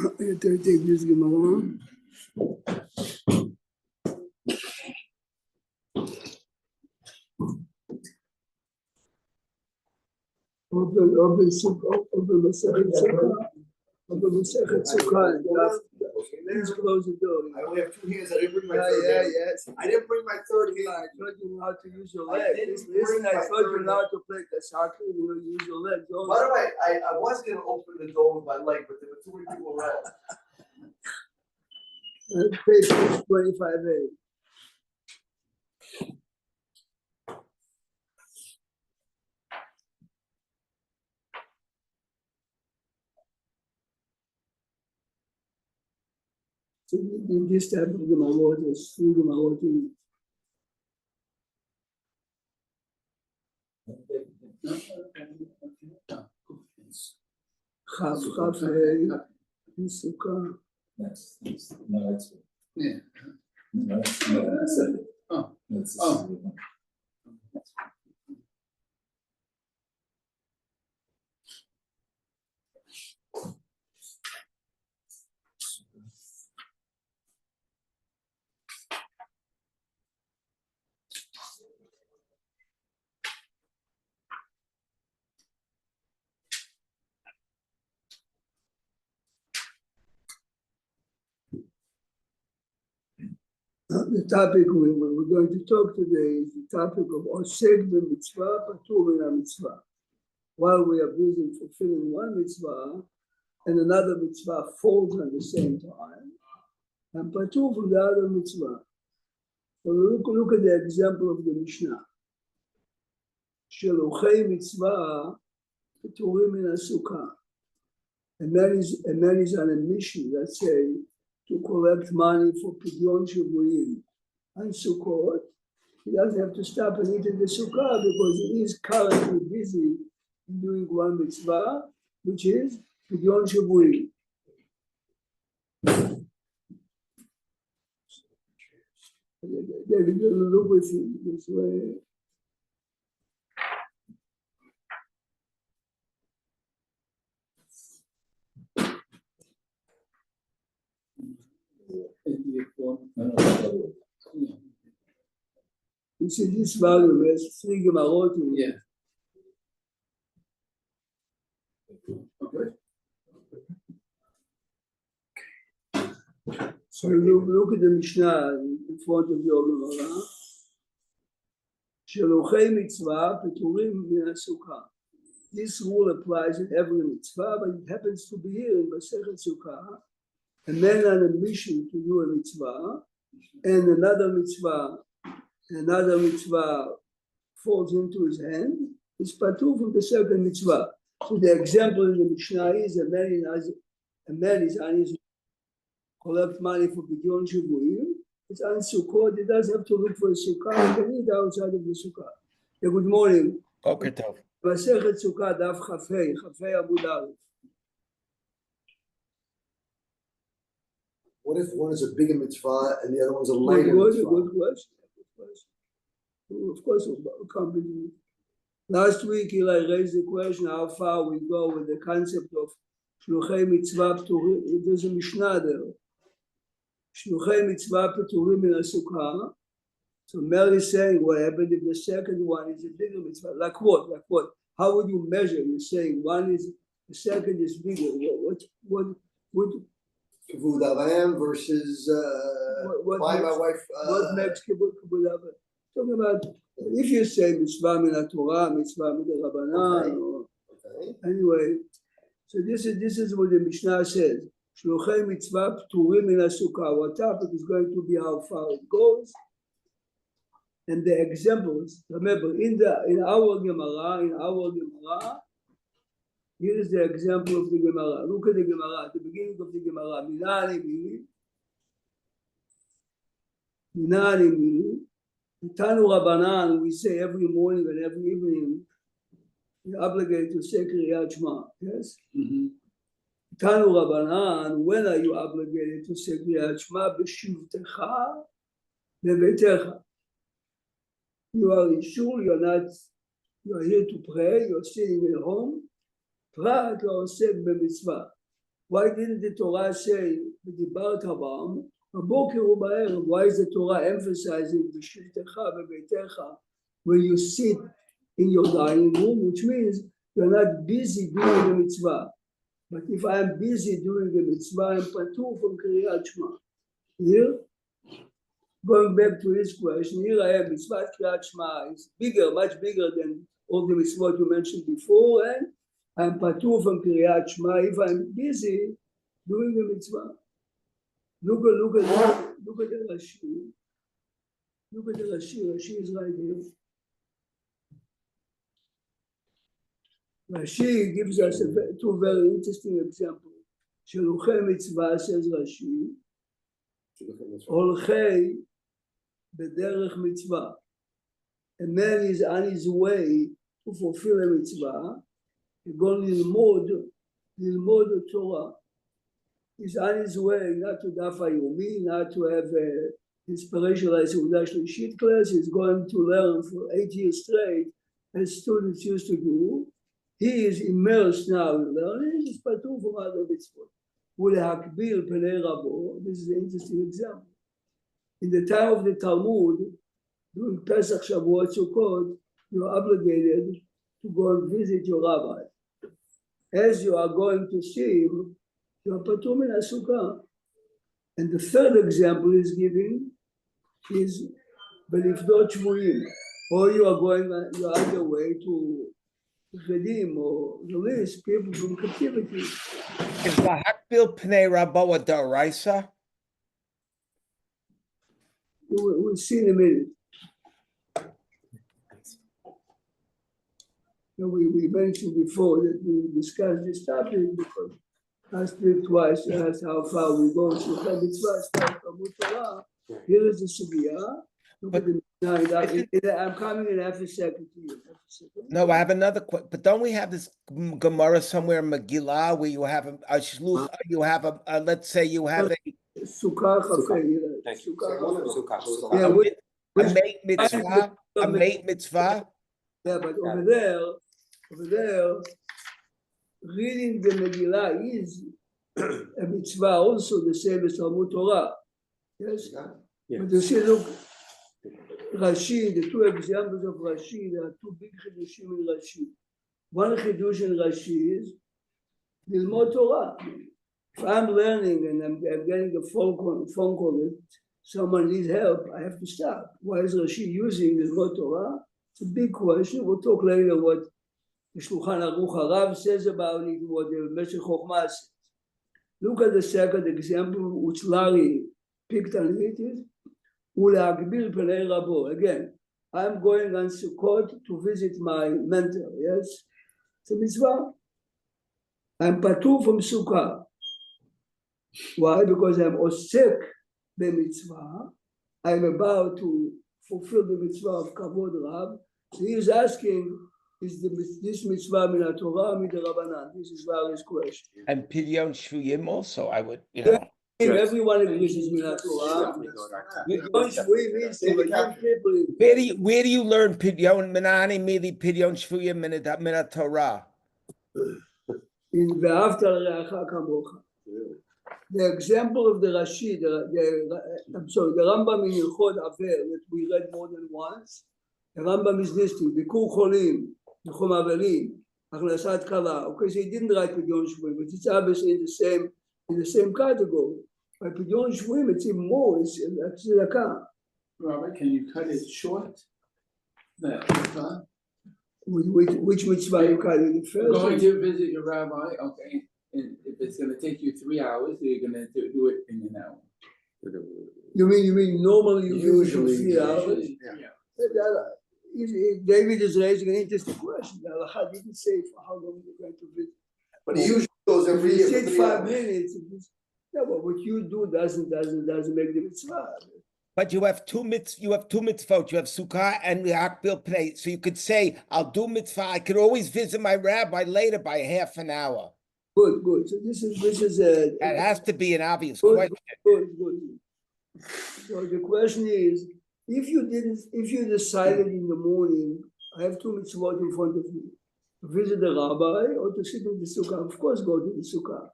Take this Gemara. Please close the door. I only have 2 hands. I didn't bring my third hand. Yes. I didn't bring my third hand. I taught you how to use your legs. Listen, I taught you how to play the soccer. You use your legs. By the way, I was going to open the door with my leg, but there were too many people around. Page 25A. So in this type of Gemara, there's 3 Gemara. Chaf, hey, Sukkah. Next. No, that's it. Yeah. No, that's it. Oh. That's Oh. The topic we're going to talk today is the topic of Oseg b'mitzvah, Patur min mitzvah. While we are busy fulfilling one mitzvah, and another mitzvah falls at the same time, and Patur from the other mitzvah. So look at the example of the Mishnah. Sheluchei mitzvah, Paturim min sukkah. A man is on a mission, let's say, to collect money for Pidyon Shavuim and Sukkot. He doesn't have to stop and eat in the Sukkah because he is currently busy in doing one mitzvah, which is Pidyon Shavuim. David, you'll look with him this way. You see this value has 3 Gemarot in it. Okay. So look at the Mishnah in front of your Gemara. Sheluchei mitzvah peturim min sukkah. This rule applies in every mitzvah, but it happens to be here in Masechet Sukkah. A man on a mission to do a mitzvah, and another mitzvah falls into his hand, is patur from the second mitzvah. So the example in the Mishnah is a man is on his collect money for Pidyon Shavuim. It's on Sukkot. He doesn't have to look for a sukkah. He can eat outside of the sukkah. Yeah, good morning. Okay, Tov. Masechet Sukkah daf Chafei Amud Aleph. What if one is a bigger mitzvah and the other one's a lighter mitzvah? Good question. Of course, we'll come with you. Last week, Eli raised the question how far we go with the concept of Shluchei Mitzvah P'turim. There's a Mishnah there. Shluchei Mitzvah P'turim min sukkah. So Mary is saying, what happened if the second one is a bigger mitzvah? Like what? How would you measure? You're saying the second is bigger. What Kibud Avraham versus buy my wife. What makes Kibud Avraham? Talking about if you say mitzvah min Torah, mitzvah min Rabbanan. Okay. Anyway, so this is what the Mishnah says. Shluchei mitzvah p'turim min sukkah. Our topic is going to be how far it goes, and the examples. Remember, in our Gemara. Here is the example of the Gemara. Look at the Gemara, at the beginning of the Gemara. Minani mili. Tanu Rabbanan, we say every morning and every evening, we're obligated to say Kriyat Shema. Yes? Tanu Rabbanan, when are you obligated to say Kriyat Shema? B'shivtecha levetecha. You are in shul, you are here to pray, you're sitting at home. Prat lo osek b'mitzvah. why didn't the Torah say, ודיברת בם, בבוקר ובערב? Why is the Torah emphasizing בשבתך בביתך when you sit in your dining room, which means you're not busy doing the mitzvah. But if I'm busy doing the mitzvah, I'm patur from Kriyat Shema. Here, going back to his question, here I am, mitzvah Kriyat Shema is bigger, much bigger than all the mitzvot you mentioned before, and I'm patur from Kriyat Shema if I'm busy doing the mitzvah. Look at the Rashi. Look at the Rashi. Rashi is right here. Rashi gives us two very interesting examples. Shluchei mitzvah, says Rashi, Holchei bederech mitzvah. A man is on his way to fulfill a mitzvah. He's going to lilmod the Torah. He's on his way not to Daf Yomi, not to have inspiration like Seudah Shlishit class. He's going to learn for 8 years straight, as students used to do. He is immersed now in learning. He's patur from other mitzvot. Ulehakbil penei rabo. This is an interesting example. In the time of the Talmud, during Pesach, Shavuot, Sukkot, you are obligated to go and visit your rabbi. As you are going to see him, you are patur min hasukah. And the third example is giving is belifdot shvuim. Or you are on your way to Redim or release people from captivity. Is the Hakbil Pnei Rabo a Daraisa? We'll see in a minute. We mentioned before that we discussed this topic because last week twice you asked how far we go. So here is the sugya. Look at the I'm coming in half a second to you. No, I have another question. But don't we have this Gemara somewhere in Megillah where you have a shluch, you have a let's say you have a Sukkah. Yeah, a mate mitzvah. Yeah, but over there, reading the Megillah is a mitzvah also the same as Talmud Torah. Yes? Yeah. But you see, look, Rashi, the two examples of Rashi, there are two big chidushim in Rashi. One chidush in Rashi is Lilmod Torah. If I'm learning and I'm getting a phone call that someone needs help, I have to stop. Why is Rashi using Lilmod Torah? It's a big question. We'll talk later what the Shulchan Aruch Harav says about it, what the Meshech Chochmah says. Look at the second example, which Larry picked on it is Ulehakbil penei rabo. Again, I'm going on Sukkot to visit my mentor, yes? It's a mitzvah. I'm patur from Sukkah. Why? Because I'm osek the mitzvah. I'm about to fulfill the mitzvah of Kavod Rab. So he is asking, is this mitzvah min Torah min Rabbanan? This is Larry's question. And Pidyon Shvuyim also, I would, you know. Everyone agrees is min Torah. Where do you learn Pidyon Menani Mili Pidyon Shvuyim min Torah? In Ve'afta l'reacha kamocha. The example of the Rashi, the Rambam in Hilchot Aver that we read more than once. The Rambam is listing Bikur Cholim, Nichum Avelim, Achnasat Kala. Okay, so he didn't write Pidyon Shvuyim, but it's obviously in the same category. By Pidyon Shvuyim, it's even more. It's tzedakah. Robert, can you cut it short? No. Which mitzvah you cut it first? Going to visit your rabbi, okay. And if it's going to take you 3 hours, you're going to do it in an hour. You mean normally you Usually, 3 hours? Yeah. David is raising an interesting question. The Halakha didn't say for how long you're going to visit. But he usually goes every year. If you for sit 3 5 hours. minutes, yeah, but what you do doesn't make the mitzvah. But you have two mitzvot. You have Sukkah and Hakbil Pnei. So you could say, "I'll do mitzvah." I could always visit my rabbi later by half an hour. Good. So this is a. That has to be an obvious Good. question. So the question is, if you decided in the morning, I have 2 mitzvot in front of me, to visit the rabbi or to sit in the sukkah, of course go to the sukkah.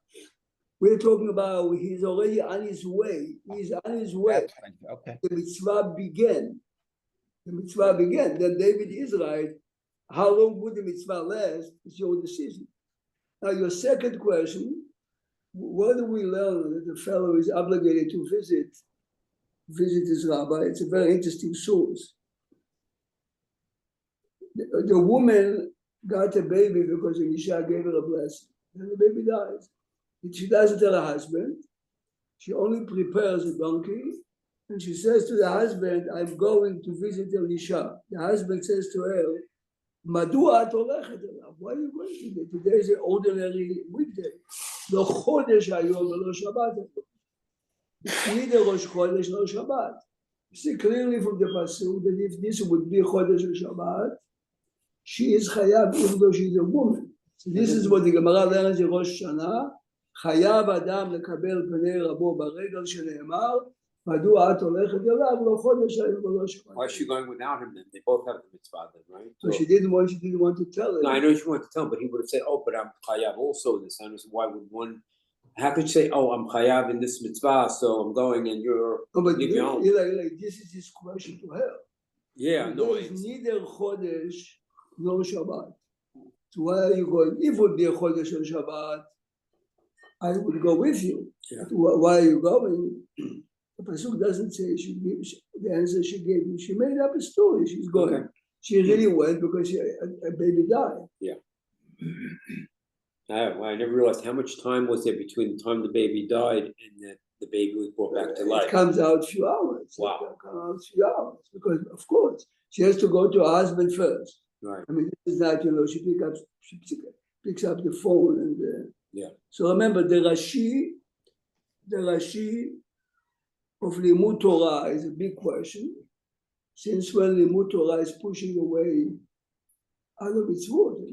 We're talking about he's already on his way. He's on his way. That's fine. Okay. The mitzvah began. The mitzvah began. Then David is right. How long would the mitzvah last? It's your decision. Now, your second question, what do we learn that the fellow is obligated to visit his rabbi? It's a very interesting source. The woman got a baby because Elisha gave her a blessing. And the baby dies. She doesn't tell her husband. She only prepares a donkey. And she says to the husband, I'm going to visit Elisha. The husband says to her, Madua tolechet elav. Why are you going today? Today is an ordinary weekday. No chodesh hayom v'lo Shabbat. It's neither Rosh Chodesh nor Shabbat. You see clearly from the pasuk that if this would be Chodesh or Shabbat, she is chayav even though she is a woman. So this is what the Gemara learns in Rosh Hashanah. חייב אדם לקבל פני רבו ברגל שנאמר, מדוע את הולכת אליו לא חודש היום ולא שבוע. Why is she going without him then? They both have the mitzvah then, right? So she didn't want to tell her. No, I know she wanted to tell him, but he would have said, oh, but I'm chayav also in this. I understand why would one, how could you say, oh, I'm chayav in this mitzvah, so I'm going and you're No, but leave me home. this is his question to her. Yeah, no, There is neither chodesh nor Shabbat. So why are you going? If it would be a chodesh or Shabbat, I would go with you. Yeah. Why are you going? The pasuk doesn't say the answer she gave you. She made up a story. She's going. Okay. She really went because a baby died. I never realized how much time was there between the time the baby died and that the baby was brought back to life. It comes out a few hours. Wow. It comes out a few hours because, of course, she has to go to her husband first. Right. I mean, this is not, she picks up the phone and. Yeah. So remember, the Rashi of Limud Torah is a big question. Since when Limud Torah is pushing away other mitzvot,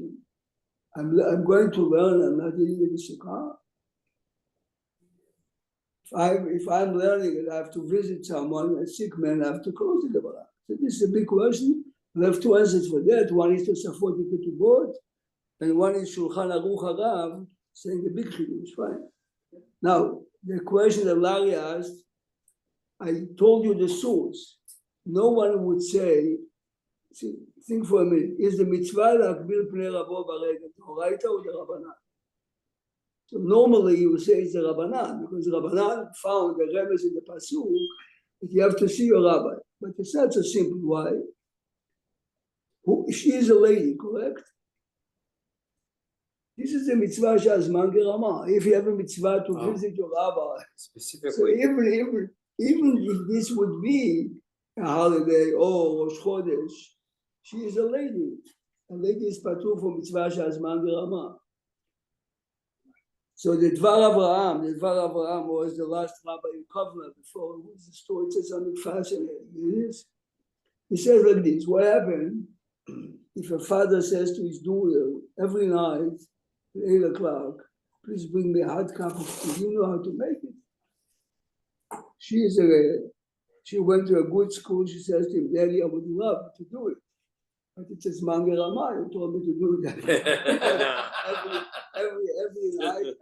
I'm going to learn. I'm not dealing with the sukkah. If I'm learning and I have to visit someone, a sick man, I have to close the Gemara. So this is a big question. We have two answers for that. One is to support the Ketubot, and one is Shulchan Aruch Harav, saying the big chiddush, fine. Now, the question that Larry asked, I told you the source. No one would say, see, think for a minute, is the mitzvah להקביל פני רבו ברגל דאורייתא or the Rabbanan? So normally you would say it's the Rabbanan, because the Rabbanan found the remez in the pasuk that you have to see your rabbi. But it's not so simple. Why? She is a lady, correct? This is a mitzvah שהזמן גרמה. If you have a mitzvah to visit your rabbi, Specifically. so even if this would be a holiday or Rosh Chodesh, she is a lady. A lady is patur for mitzvah שהזמן גרמה. So the Dvar Avraham was the last rabbi in Kovna before it was the story. It says something fascinating. He says like this: what happened if a father says to his daughter every night at 8 o'clock, please bring me a hot cup of tea. You know how to make it. She went to a good school. She says to him, Daddy, I would love to do it. But it says Manger Ramah, you told me to do that. every night at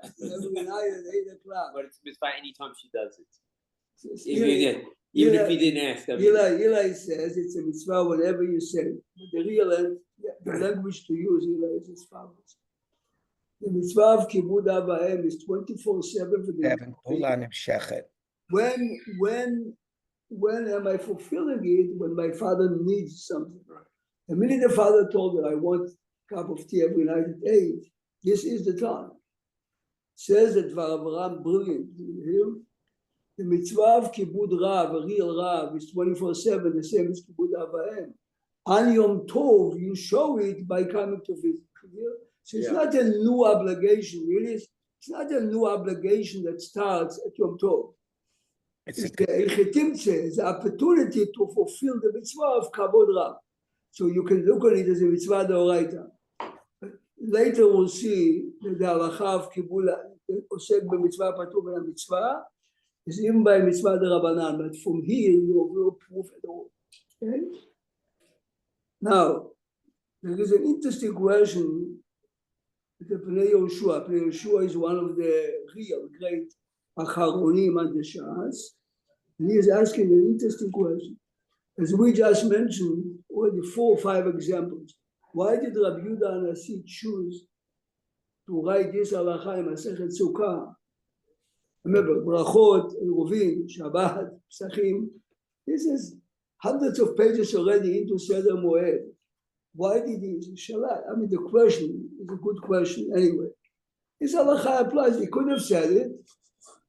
8 o'clock. But it's mitzvah anytime she does it. So Even if he didn't ask. I mean, Eli says it's a mitzvah whatever you say. But the language to use, Eli, is as follows. The mitzvah of Kibud Av V'Em is 24/7 for the Kula nimshechet. When am I fulfilling it? When my father needs something. The minute the father told her, I want a cup of tea every night at 8, this is the time. Says that Dvar Avraham, brilliant. You hear? The mitzvah of Kibud Rav, a real Rav, is 24/7, the same as Kibud Av V'Em. On Yom Tov, you show it by coming to visit. So it's not a new obligation, really. It's not a new obligation that starts at Yom Tov. It's the opportunity to fulfill the mitzvah of Kabod Rav. So you can look on it as a mitzvah d'oraita. Later we'll see that the halacha of Kibud osek b'mitzvah patur ben mitzvah is even by mitzvah d'Rabbanan. But from here you have no proof at all. Okay? Now there is an interesting question the Pnei Yehoshua. Pnei Yehoshua is one of the real great Acharonim and the Shas. And he is asking an interesting question. As we just mentioned, already 4 or 5 examples. Why did Rabbi Yehuda HaNasi choose to write this halacha in Masechet Sukkah? Remember, Brachot, Eruvin, Shabbat, Pesachim. This is hundreds of pages already into Seder Moed. Why did he? I mean, the question is a good question anyway. This halacha applies. He could have said it.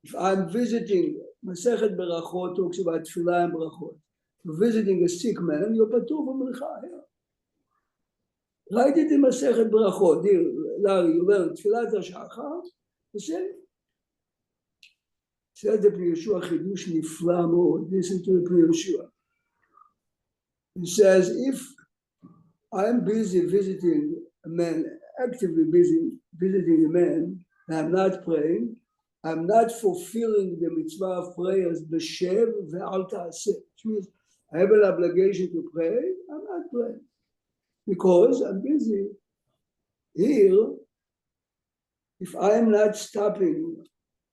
If I'm visiting, Masechet Berachot talks about Tefillah and Brachot. You're visiting a sick man, you're patur from Mincha. Write it in Masechet Berachot. Dear Larry, you learn Tefillat HaShachar, the same. Said the Pnei Yehoshua Chidush Nifla Mod. Listen to the Pnei Yehoshua. He says, if I'm busy visiting a man, actively busy visiting a man, and I'm not praying, I'm not fulfilling the mitzvah of prayers, b'shev ve'al ta'aseh, which means I have an obligation to pray, I'm not praying. Because I'm busy. Here, if I'm not stopping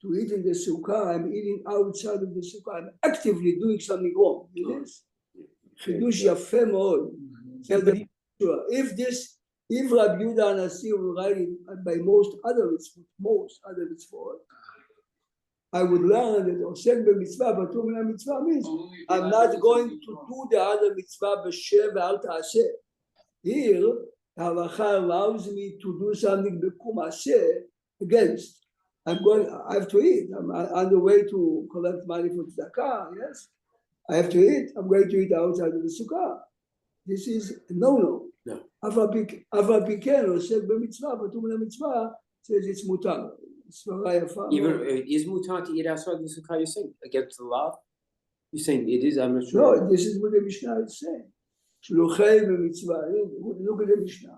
to eat in the sukkah, I'm eating outside of the sukkah, I'm actively doing something wrong. It is. Chidush yafeh מאוד. If Rabbi Yehuda HaNasi will write it by most other mitzvot, I would learn that osek b'mitzvah, patur min mitzvah means I'm not going to do the other mitzvah b'shev ve'al ta'aseh. Here, halacha allows me to do something b'kum aseh against. I have to eat. I'm on the way to collect money for tzedakah, yes? I have to eat. I'm going to eat outside of the sukkah. This is no. Afa piken osek b'mitzvah, patur min mitzvah says it's mutar. Even is mutar to eat outside the sukkah? You're saying against the law? You're saying it is. I'm not sure. No, this is what the Mishnah is saying. Shluchei b'mitzvah. Look at the Mishnah.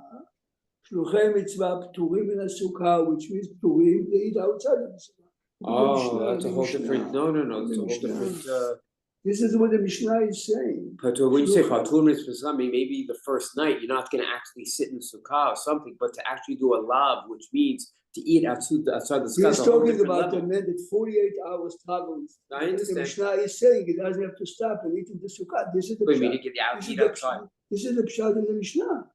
Shluchei mitzvah pturim min sukkah, which means pturim they eat outside of the sukkah. Oh, that's a whole different. No. That's a whole different. This is what the Mishnah is saying. Patur, when you say patur means maybe the first night you're not going to actually sit in the sukkah or something, but to actually do a lav, which means to eat outside the sukkah. He's talking about the man that 48 hours travels. I understand. The Mishnah is saying he doesn't have to stop and eat in the sukkah. This is the pshat. This is the pshat in the Mishnah.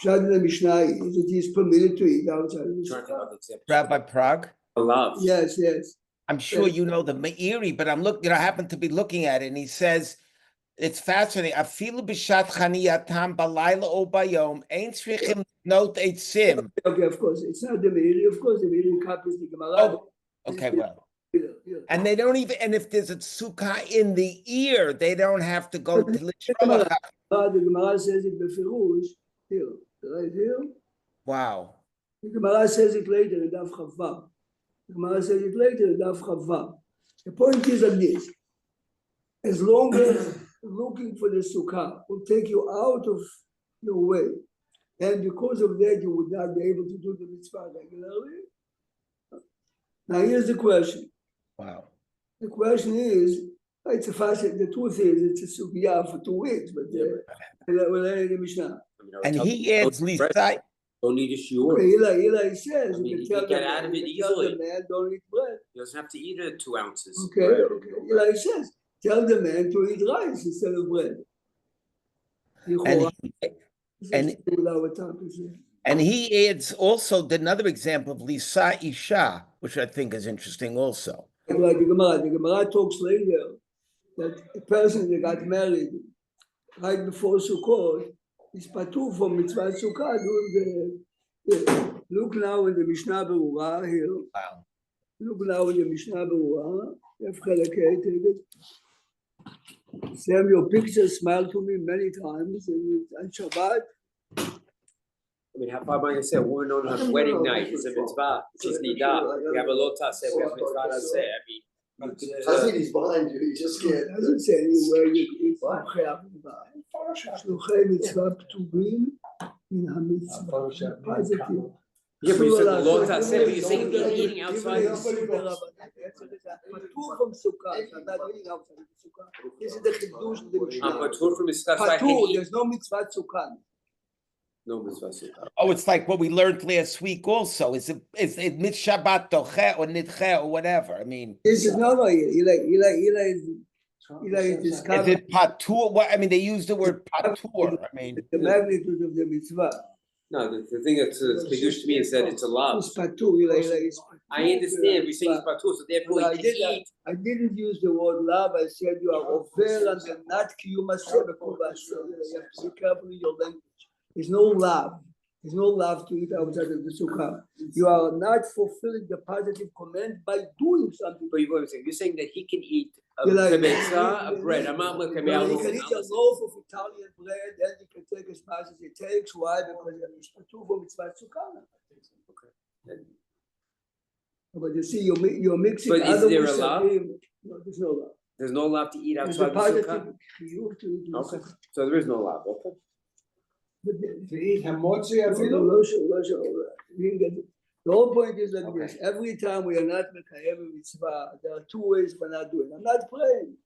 Pshat in the Mishnah is that he is permitted to eat outside of the sukkah. Rabbi Prague? A lav. Yes. I'm sure you know the Meiri, but I'm looking. I happen to be looking at it, and he says it's fascinating. Afilu b'shat chaniyatam balayla o bayom ein tzrichim not eitzim. Okay, of course, it's not the Meiri. Of course, the Meiri copies the Gemara. Oh, okay, well, and they don't even. And if there's a sukkah in the ear, they don't have to go to the Gemara says it befirush here, right here. Wow. The Gemara says it later in Daf Chavav. The Gemara says it later in Daf Chavav. The point is like this: as long as looking for the sukkah will take you out of your way, and because of that you would not be able to do the mitzvah regularly. Now here's the question. Wow. The question is, it's a fashion. The truth is, it's a sugya for 2 weeks, but we'll learn in the Mishnah. And he adds Lisai. Don't need a shiur. Okay, Eli says, You can get out of it easily. Man, don't eat bread. He doesn't have to eat it 2 ounces. Okay. Eli says, tell the man to eat rice instead of bread. And he adds also another example of Lisa Isha, which I think is interesting also. Like the Gemara talks later that a person that got married right before Sukkot is patur from mitzvah Sukkah doing the. Look now in the Mishnah Berurah here. Wow. Look now in the Mishnah Berurah. Sam, your picture smiled to me many times on Shabbat. I mean, how far am I going to say? A woman on her wedding night is a mitzvah. She's nida. We have a lota say, we have mitzvah say. I mean, I think he's behind you. He just can't. It doesn't say anywhere you Shluchei mitzvah pturim min hamitzvah. Positive. yeah, but you said the lota say, but you're saying eating outside. Patur from sukkah. Not eating outside of the sukkah. This is the chidush of the Mishnah. Patur from his stuff. Patur. There's no mitzvah sukkah. No mitzvah sukkah. Oh, it's like what we learned last week also. Is it mit Shabbat doche or nidche or whatever? I mean, This is no, Eli is is discovering it patur? What I mean, they use the word patur. I mean, the magnitude of the mitzvah. No, the thing that's kiddush to me is that it's a lav. It's patur, Eli is I understand, we're saying it's patur, so therefore Well, you can eat. I didn't use the word love. I said you are over and the not kiyuma sebe kuba. So you have to be careful in your language. There's no love. There's no love to eat outside of the sukkah. You are not fulfilling the positive command by doing something. But you're saying that he can eat a You're like- a bread. I'm not looking Well, at you can eat a loaf of Italian bread, then you can take as much as it takes. Why? Because it's patur for mitzvah sukkah. But you see, you're mixing. But is other there a musadim. love? No, there's no love. There's no love to eat There's a outside the positive sukkah. chiyuv to eat in the Okay, sukkah. so there is no love, okay? But the- To eat hamotzi No, afilu? we didn't get it. The whole point is like Okay. this, every time we are not mekayem a mitzvah, there are two ways we're not doing. I'm not praying.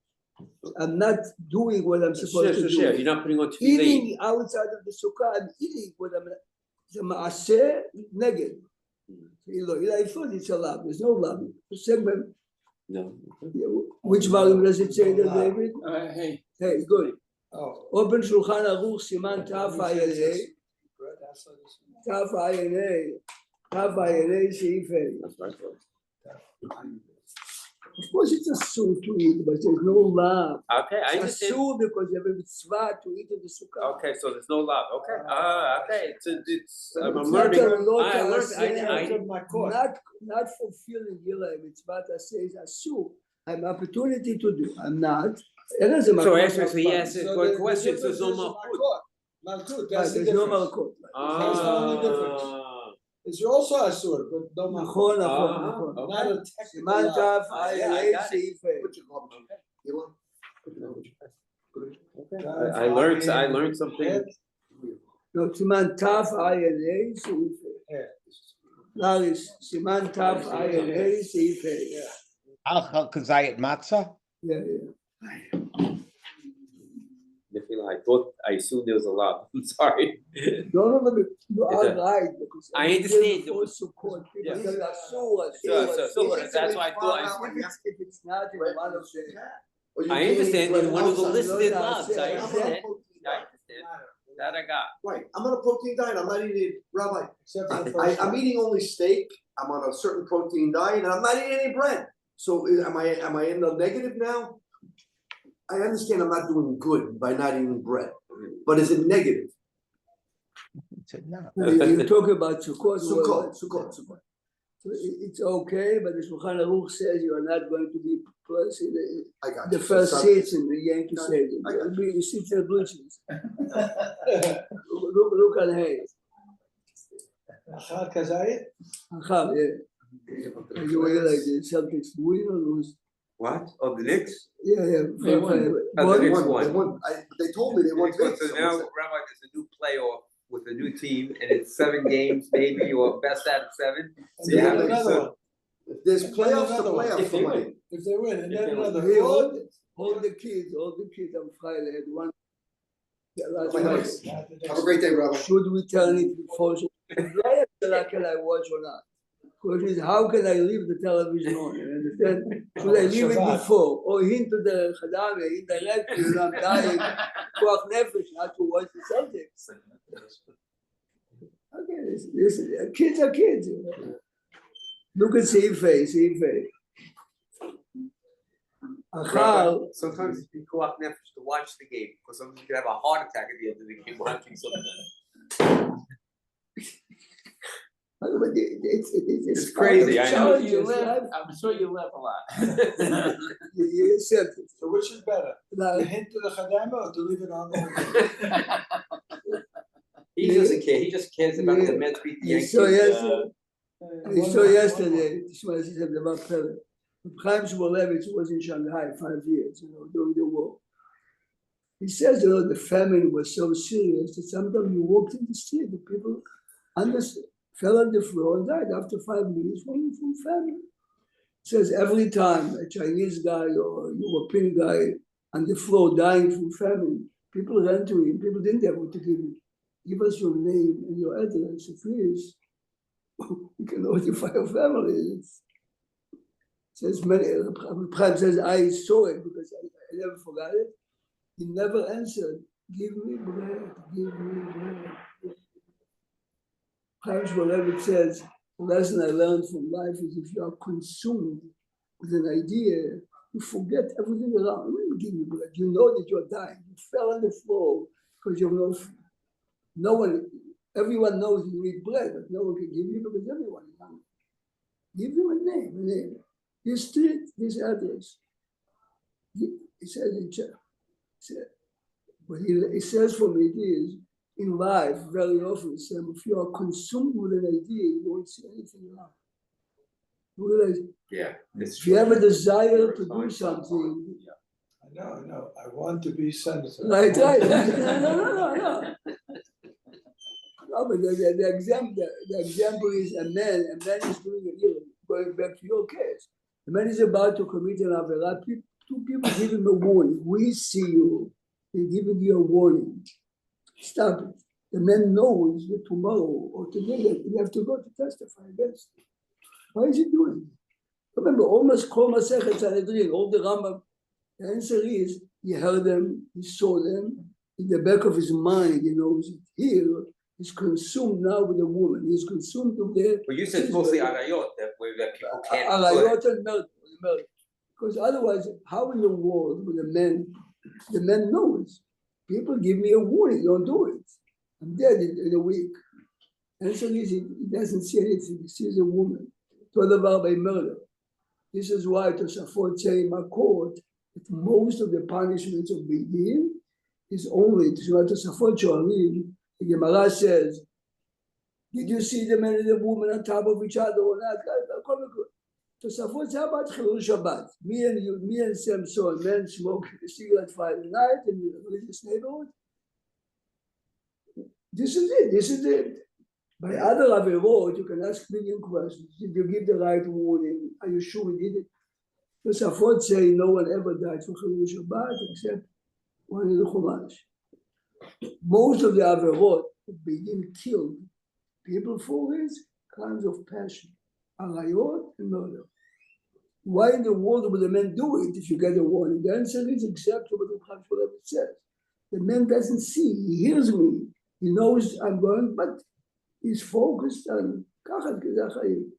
I'm not doing what I'm supposed to do. You're not putting on tefillin. Eating outside of the sukkah, I'm eating what I'm, the maaseh neged. I thought it's a love, there's no love. The segment, No. which volume does it say that, David? Hey, Hey, good. Oh. Open Shulchan Aruch, Siman Taf Ayalei. Taf Ayalei. Taf Ayalei Seif Hey. That's my fault. Of course, it's a suit to eat, but there's no love. Okay, I It's a understand. suit because you have a mitzvah to eat in the sukkah. Okay, so there's no love, okay, okay, it's, I'm It's learning, not a lot I to learned, say. Not fulfilling Yila mitzvah that says a suit. I have opportunity to do. I'm not. It is a So malkut actually, of he fun. asked a good question, so there's no malchut. Malkut, Right, that's the there's no difference. malkut. That's the only difference. It's also asur, but no malkut. נכון, נכון, Ah, נכון. okay. Not a technical סימן law. תף Yeah, I ע"ה got it. סעיף ה'. I learned something. לא, סימן תף ע"ה סעיף ה'. לאריס, סימן תף ע"ה סעיף ה'. al kazayat matzah. Yeah, yeah. I assumed there was a lot, I'm sorry. No, you are It's a- right. Because I every understand. year before Sukkot, people Yeah. tell you, "Asur, So, asur." that's why I thought, If it's not in one of the. I understand, in one of the listed loves, I Yeah. understand. That I got. Right, I'm on a protein diet, I'm not eating, Rabbi, I'm eating only steak, I'm on a certain protein diet, and I'm not eating any bread. So am I in the negative now? I understand I'm not doing good by not eating bread, but is it negative? He said no. You talk about Sukkot. Sukkot. So it's okay, but the Shulchan Aruch says you are not going to be plus in I got the you. first So- seats in the Yankee Stadium. I got You'll be seats in the blue seats. Look at Hayes. Achab, yeah. And you were like the Celtics win or lose? What? Oh, the Knicks? Yeah, yeah. They won. Oh, One- the Knicks They won. won. They told me they won. So now, Rabbi, there's a new playoff with a new team, and it's 7 games, maybe, or best out of 7. So you have There's playoffs to playoffs If for they money. win. if they win, and then another. Hey, all the kids on Friday had one. Yeah, last night. Have a great day, Rabbi. Should we turn it for can I watch or not? Question is, how can I leave the television on? You understand? Should I leave it before? Or into the Khadame, indirectly, when I'm dying, koach nefesh, not to watch the Celtics. Okay, this kids are kids. You know? Look at Seifei. Achal, Sometimes it's be koach nefesh to watch the game, because sometimes you can have a heart attack at the end of the game watching something. but it's crazy, I know. challenging, You laugh, right? I'm sure you laugh a lot. You accept it. So which is better, Now, to hint to the Chadama or to leave it on the? He doesn't care, he just cares about the Mets beat the I Yankees. saw yesterday, Tishma, she said about Pele. Chaim Shmulevitz was in Shanghai 5 years, during the war. He says, the famine was so serious that sometimes you walked in the street, the people fell on the floor and died after 5 minutes from famine. He says every time a Chinese guy or a European guy on the floor dying from famine, people ran to him. People didn't have what to give him. give us your name and your address. If it is, we can notify your family. It says many, Chaim says, I saw it because I never forgot it. He never answered, give me bread, give me bread. Chaim Shmulevitch says, the lesson I learned from life is if you are consumed with an idea, you forget everything around. Let me give you bread. You know that you're dying. You fell on the floor because you have no one, everyone knows you need bread, but no one can give you because everyone is hungry. Give you a name. This street, this address. He says in church. What he says for me is, in life, very often, Sam, if you are consumed with an idea, you won't see anything around. You realize, Yeah. if you have a desire to do something, I know, I want to be senator. right. No. No, but the example is a man is doing it here, going back to your case. The man is about to commit an avera. Two people give him a warning. We see you. They're giving you a warning. Stop it. The man knows that tomorrow or today you have to go to testify against him. Why is he doing it? Remember, almost Kol Masechet Sanhedrin, all the Rambam. The answer is he heard them, he saw them. In the back of his mind, he knows it. Here, he's consumed now with a woman. He's consumed with the. Well, you said it's mostly arayot that people can't. Arayot and murder. Because otherwise, how in the world would the man knows? People give me a warning, don't do it. I'm dead in a week. And so he doesn't see anything, he sees a woman. Todavar by murder. This is why Tosafot say in my court that most of the punishments of Bidin is only Tosafot Shoarim. The Gemara says, did you see the man and the woman on top of each other or not? Tosafot say about Chilul Shabbat. Me and Samson, men smoke a cigarette Friday night in the religious neighborhood. This is it. By other averot, you can ask million questions. Did you give the right warning? Are you sure we did it? Tosafot say no one ever died for Chilul Shabbat except one in the Chumash. Most of the averot begin killed people for his kinds of passion, arayot and murder. Why in the world would the men do it if you get a warning? The answer is exactly what the Chaim Shmulevitch says. The man doesn't see, he hears me, he knows I'm going, but he's focused on kachat gezachayim.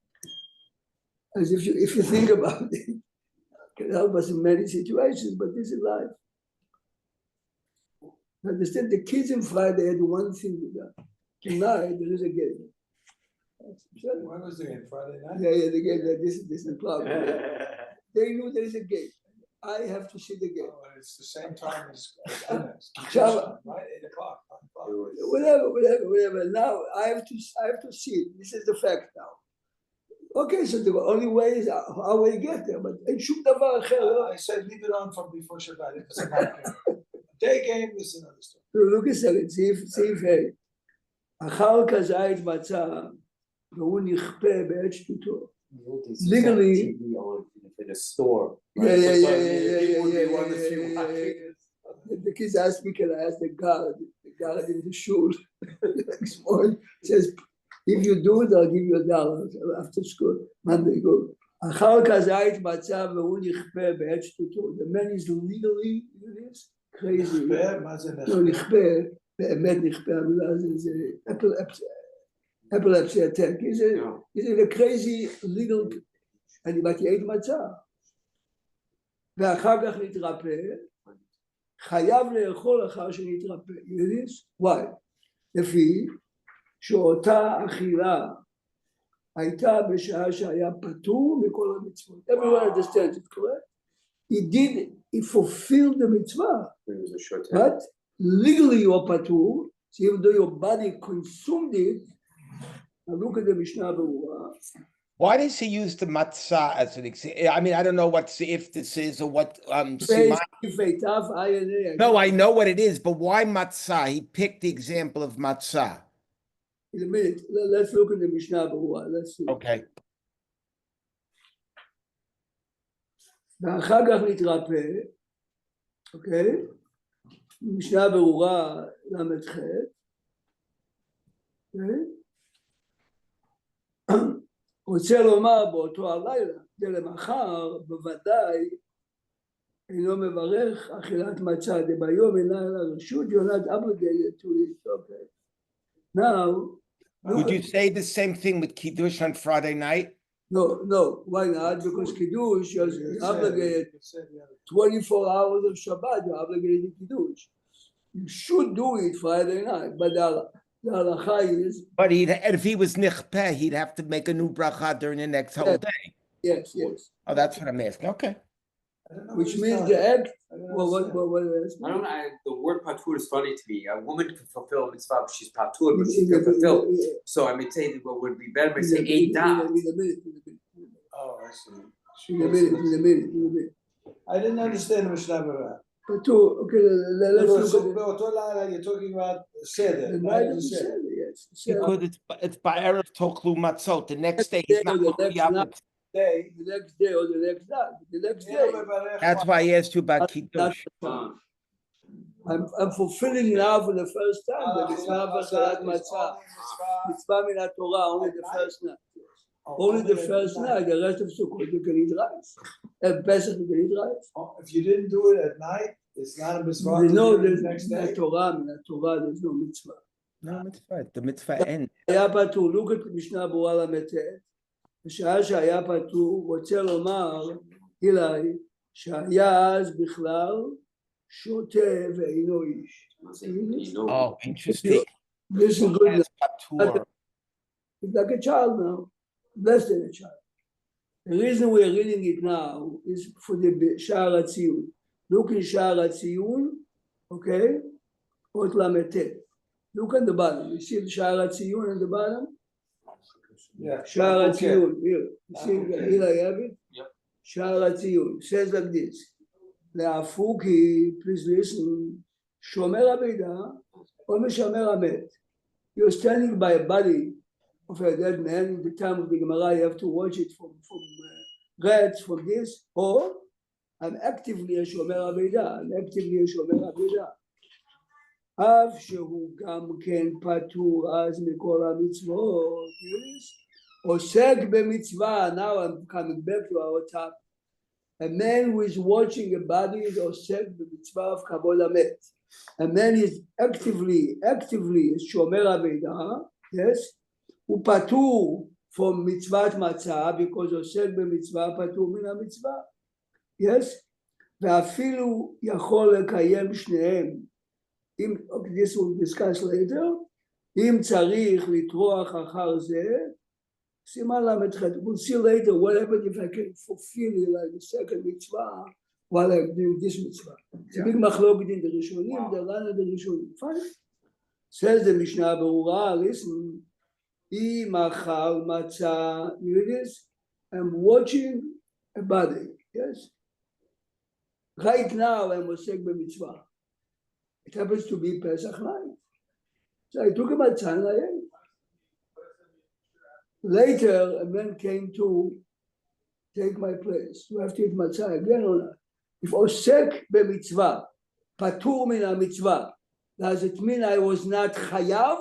As if you think about it, it can help us in many situations, but this is life. Understand, the kids in Friday had one thing to do. Tonight there is a game. When was the game? Friday night? Yeah, the game. This is the club. They knew there is a game. I have to see the game. Oh, and it's the same time as dinner. Shabbat. Right, 8 o'clock. 9 o'clock. Whatever. Now I have to see it. This is the fact now. Okay, so the only way is how we get there, but in shum davar acher. I said leave it on from before Shabbat. It's a night game. Day game is another story. Look at it. סעיף ה' אחר כזית מצא והוא נכפה בעת שטותו. Legally, in a store. yeah. Right? The kids asked me, can I ask the guard in the shul next morning says, if you do it, I'll give you $1 after school. Monday go. אחר כזית מצא והוא נכפה בעת שטותו. The man is legally crazy. מה זה לא נכפה, באמת נכפה, המילה הזה זה epilepsy attack. He's in a crazy legal, אני באתי עד מצא. ואחר כך נתרפא, חייב לאכול אחר שנתרפא. יודיס? וואי. לפי שאותה אכילה הייתה בשעה שהיה פטור מכל המצוות. Everyone understands it, correct? He fulfilled the mitzvah. But legally you are patur, so even though your body consumed it, now look at the Mishnah Berurah. Why does he use the matzah as an example? I mean, I don't know what if this is or what. Siman. No, I know what it is, but why matzah? He picked the example of matzah. In a minute, let's look at the Mishnah Berurah. Let's see. Okay. ואחר כך נתרפא, אוקיי? משנה ברורה ל"ח, רוצה לומר באותו הלילה, ולמחר בוודאי אינו מברך אכילת מצה, דביום אינה אלא רשות, you're not obligated to it. Okay. Now, Would you say the same thing with Kiddush on Friday night? no, why not? Because Kiddush is obligated 24 hours of Shabbat, you're obligated to Kiddush. You should do it Friday night, but the halacha is, But if he was nichpeh, he'd have to make a new bracha during the next whole day. yes. Oh, that's what I'm asking. Okay. Which means the act, well, what else? The word patur is funny to me. A woman can fulfill a mitzvah, but she's patur, but she can fulfill. So I may say that what would be better, I say eight dot. In a minute. Oh, I see. In a minute. I didn't understand Mishnah Berurah. Patur, okay, let's look at it. באותו לילה, you're talking about seder. The night of the Seder, yes. Because it's by Erev Toklu Matzot. The next day is not The going to be able to. Day. The next day or the next night, the next day. That's why I asked you about Kiddush. I'm fulfilling now for the first time the mitzvah of Achalat Matzah. Mitzvah min Torah, only the first night. Only the first night, the rest of Sukkot you can eat rice. At Pesach you can eat rice. If you didn't do it at night, it's not a mitzvah. There's no, to do it there's the next day. min Torah, there's no mitzvah. No mitzvah. The mitzvah ends. היה פטור, look at משנה ברורה ל"ט, בשעה שהיה פטור, רוצה לומר, אילי, שהיה אז בכלל שותה ואינו איש. Oh, interesting. This is good. That's patur. It's like a child now, less than a child. The reason we're reading it now is for the שער הציון. Look in שער הציון, okay? אות ל"ט. Look at the bottom. You see the שער הציון at the bottom? Yeah. שער Okay. הציון, here. You see, here I have it? Yep. שער הציון. Says like this. להפוקי, please listen, שומר אבידה או משמר המת. You're standing by a body of a dead man. In the time of the Gemara, you have to watch it from rats, from this, or I'm actively a shomer avidah. I'm actively a shomer avidah. אף שהוא גם כן פטור אז מכל המצוות, עוסק במצווה. Now I'm coming back to our topic. A man who is watching a body is עוסק במצווה of כבוד המת. A man is actively shomer avidah, yes, הוא פטור from מצוות מצה, because עוסק במצווה פטור מן המצווה, yes, ואפילו יכול לקיים שניהם. Okay, this we'll discuss later. אם צריך לטרוח אחר זה, סימן ל"ח, we'll see later what happens if I can fulfill like the second mitzvah while I'm doing this mitzvah. It's a big מחלוקת in the ראשונים, the line of the ראשונים. Fine. Says the Mishnah ברורה, listen, אם אכל מצה, you hear this? I'm watching a body, yes? Right now I'm עוסק במצווה. It happens to be Pesach night. So I took a matzah and I ate. Later, a man came to take my place. Do I have to eat matzah again or not? If osek b'mitzvah, patur min ha-mitzvah, does it mean I was not chayav?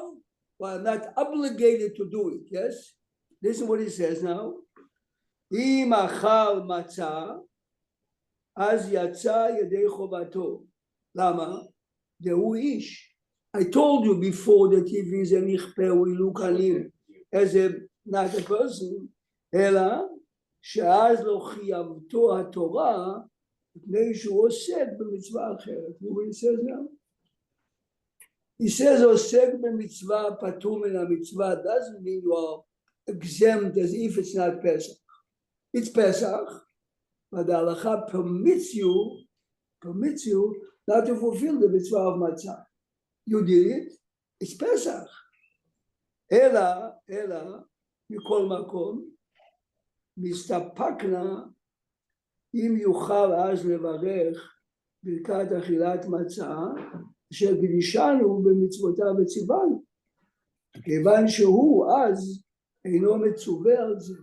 Or I'm not obligated to do it, yes? Listen what he says now. Im achal matzah, az yatsa yedei chovato. Lama? דהוא איש. I told you before that if he's a נכפה, we look on him as a not a person, אלא שאז לא חייבתו התורה מפני שהוא עוסק במצווה אחרת. What he says now? He says עוסק במצווה פטור מן המצווה doesn't mean you are exempt as if it's not Pesach. It's Pesach, but the halacha permits you not to fulfill the mitzvah of matzah. You did it, it's Pesach. אלא, מכל מקום, מסתפקנה, אם יוכל אז לברך ברכת אכילת מצה, אשר קדישנו במצוותיו וציוונו. כיוון שהוא אז אינו מצווה על זה.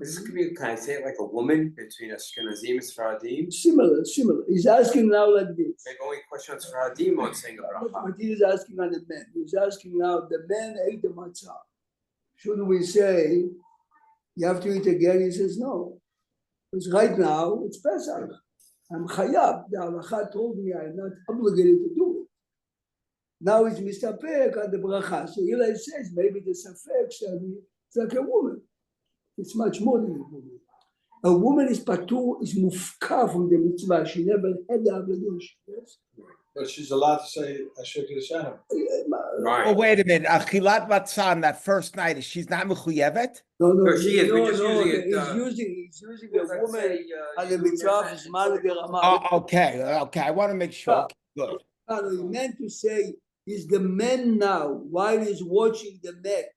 Can I say it like a woman between Ashkenazim and Sfaradim? Similar. He's asking now like this. Maybe only question on Sfaradim on saying a bracha. But he is asking on the man. He's asking now, the man ate the matzah. Should we say, you have to eat again? He says, no. Because right now, it's Pesach. I'm Chayab. The halacha told me I'm not obligated to do it. Now it's mistapek on the bracha. So Eli says, maybe the safek shall be, it's like a woman. It's much more than a woman. A woman is patur, is mufka from the mitzvah. She never had the obligation. Yes? But she's allowed to say Asher Kiddushanu. Right. Oh, wait a minute. Achilat matzah on that first night, she's not mechuyevet? No, No, she is. We're just using it, He's using a woman on the mitzvah of Zman Gerama. Oh, okay. I want to make sure. Okay, good. No, he meant to say, is the man now, while he's watching the net,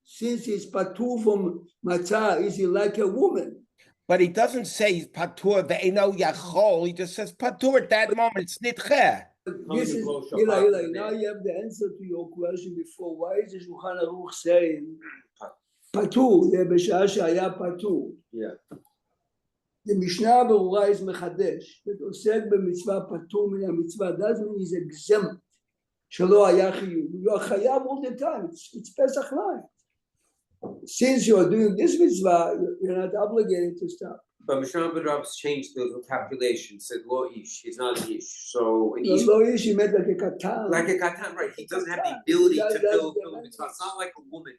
since he's patur from matzah, is he like a woman? But he doesn't say he's patur ve'eno yachol. He just says patur at that moment. It's nitcheh. This is, Eli, now you have the answer to your question before. Why is the Shulchan Aruch saying patur? B'sha'ah she'haya patur. Yeah. The Mishnah Berurah is mechadesh. That osek b'mitzvah patur min hamitzvah doesn't mean he's exempt. Shelo haya chiyuv. You are chayav all the time. It's Pesach night. Since you are doing this mitzvah, you're not obligated to stop. But Mishnah B'Rab's changed the calculation, said lo ish, he's not an ish, so an No, ish, lo ish, he meant like a katan. like a katan, right, he doesn't have the ability to That's fill the the mitzvah, it's not like a woman.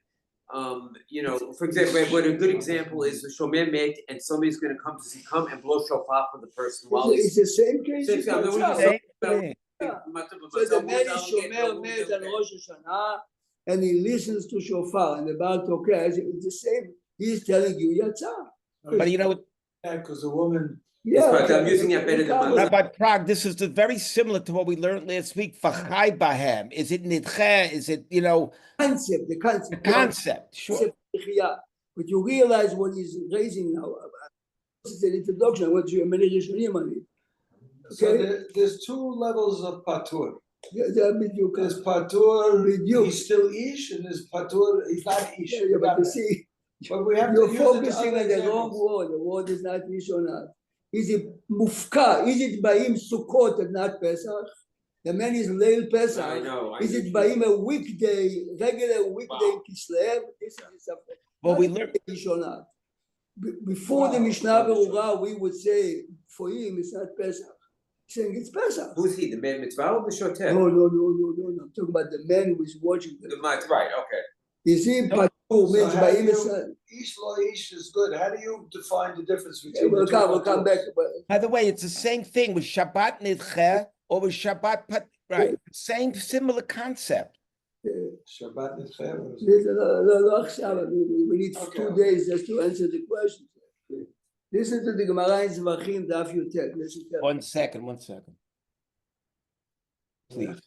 You know, for example, what a good example is the shomer met, and somebody's gonna come and blow shofar for the person while It's he's. the same case. Same as thing, I mean, we matzah. just- Same thing. So the man is shomer met on Rosh Hashanah, and he listens to shofar and about okay, it's the same. He's telling you yatzah. But you know, Yeah, because the woman, Yeah, But I'm using it better than my- Rabbi Prague, this is very similar to what we learned last week. V'chai bahem. Is it nitcheh? Is it, the concept. the concept? Sure. Concept, but you realize what he's raising now. This is an introduction. I want you a many Rishonim on it. so Okay. there's two levels of patur. You There's patur, Biduk. he's still ish, and there's patur, he's not ish. Yeah, We but got you that. see, But we have to you're use it to focusing other on the wrong examples. word. The word is not ish or not. Is it mufka? Is it by him Sukkot and not Pesach? The man is Leil Pesach. I know. Is it by him a weekday, regular weekday Wow. Kislev? This is something. Well, we learned. Ish or not. Before the Wow. Mishnah Berurah, we would say for him it's not Pesach. He's saying it's Pesach. Who's he, the man mitzvah or the shoter? No. I'm talking about the man who is watching The them. right, okay. Is he patur means how by do him you- it's not. Ish lo ish is good. How do you define the difference Yeah, between the two? we'll come back. paturs? But By the way, it's the same thing with Shabbat nitcheh or with Shabbat pat. Right. Same similar concept. Shabbat nitcheh, what is it? לא עכשיו, we need Okay. 2 days just to answer the question. Listen to the Gemara in Zvachim, Daf Yotet. Listen to 1 second. 1 second. Please.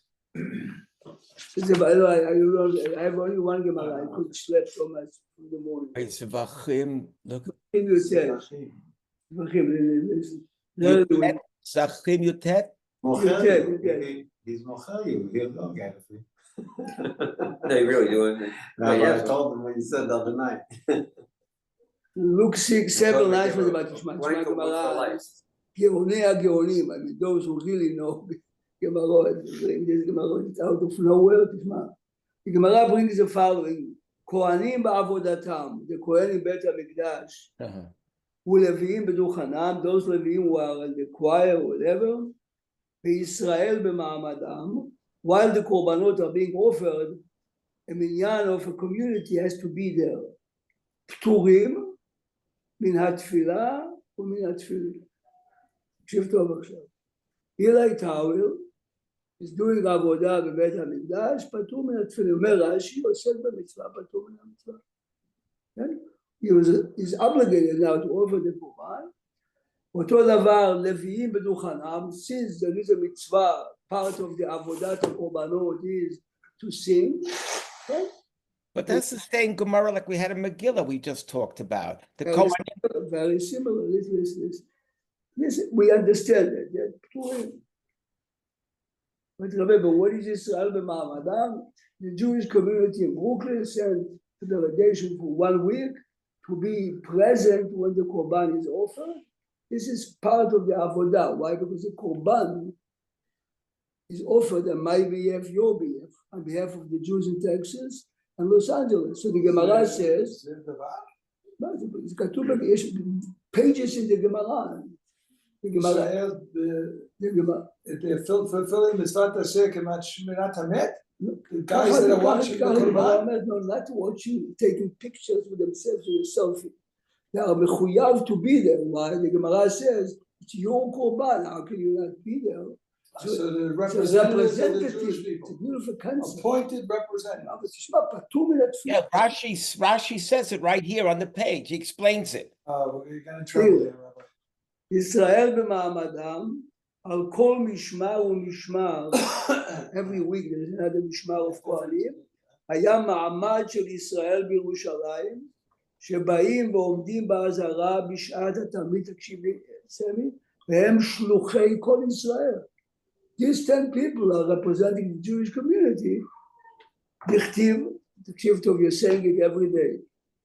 I have only one Gemara. I could sleep so much in the morning. Right, Zvachim. Look. Zvachim Yotet. Zvachim, listen. Yutet, Zachim Yutet. Yotet. He's mocher you, he'll go get it. No, you really doing. No, yeah. I told him when you said the other night. Luke 6, 7 lines for the Batishma. Why go with the lights? גאוני הגאונים, I mean, those who really know Gemarot, this Gemarot, it's out of nowhere, תשמע. The Gemara brings the following, כהנים בעבודתם, the כהן in בית המקדש, ולוויים בדוכנם, those לוויים who are in the choir or whatever, בישראל במעמדם, while the korbanot are being offered, a minyan of a community has to be there. פטורים מן התפילה ומן התפילין. תקשיב טוב עכשיו. אילי טאוור is doing עבודה בבית המקדש, פטור מן התפילין. אומר רש"י, עוסק במצווה, פטור מן המצווה. כן? He is obligated now to offer the קורבן. אותו דבר, לוויים בדוכנם, since there is a mitzvah, part of the עבודת הקורבנות is to sing. Okay? But that's the same Gemara like we had in Megillah we just talked about. The Very Kohen. similar, very similar. Listen, we understand that. But remember, what is Israel b'ma'amadam? The Jewish community in Brooklyn sent a delegation for 1 week to be present when the Korban is offered. This is part of the Avodah. Why? Because the Korban is offered on my behalf, your behalf, on behalf of the Jews in Texas, and Los Angeles. So the Gemara says, זה דבר? זה כתוב, יש pages in the Gemara. The Gemara, ישראל the Gemara. fulfilling מצוות עשה כמעט שמירת המת? The guys that are watching the Quran? No, not watching, taking pictures with themselves with a selfie. They are mechuyav to be there. Why? The Gemara says, it's your korban, how can you not be there? So the It's a representatives of the representative, Jewish it's a people, beautiful concept. appointed representatives. אבל תשמע, פטור מן התפילה. Yeah, Rashi says it right here on the page. He explains it. We're gonna trouble there, Rabbi. ישראל במעמדם, על כל משמר ומשמר, every week there's another משמר of כהנים, היה מעמד של ישראל בירושלים, שבאים ועומדים באזהרה בשעת התלמיד, תקשיבי, סמי, והם שלוחי כל ישראל. These 10 people are representing the Jewish community. דכתיב, תקשיב טוב, you're saying it every day.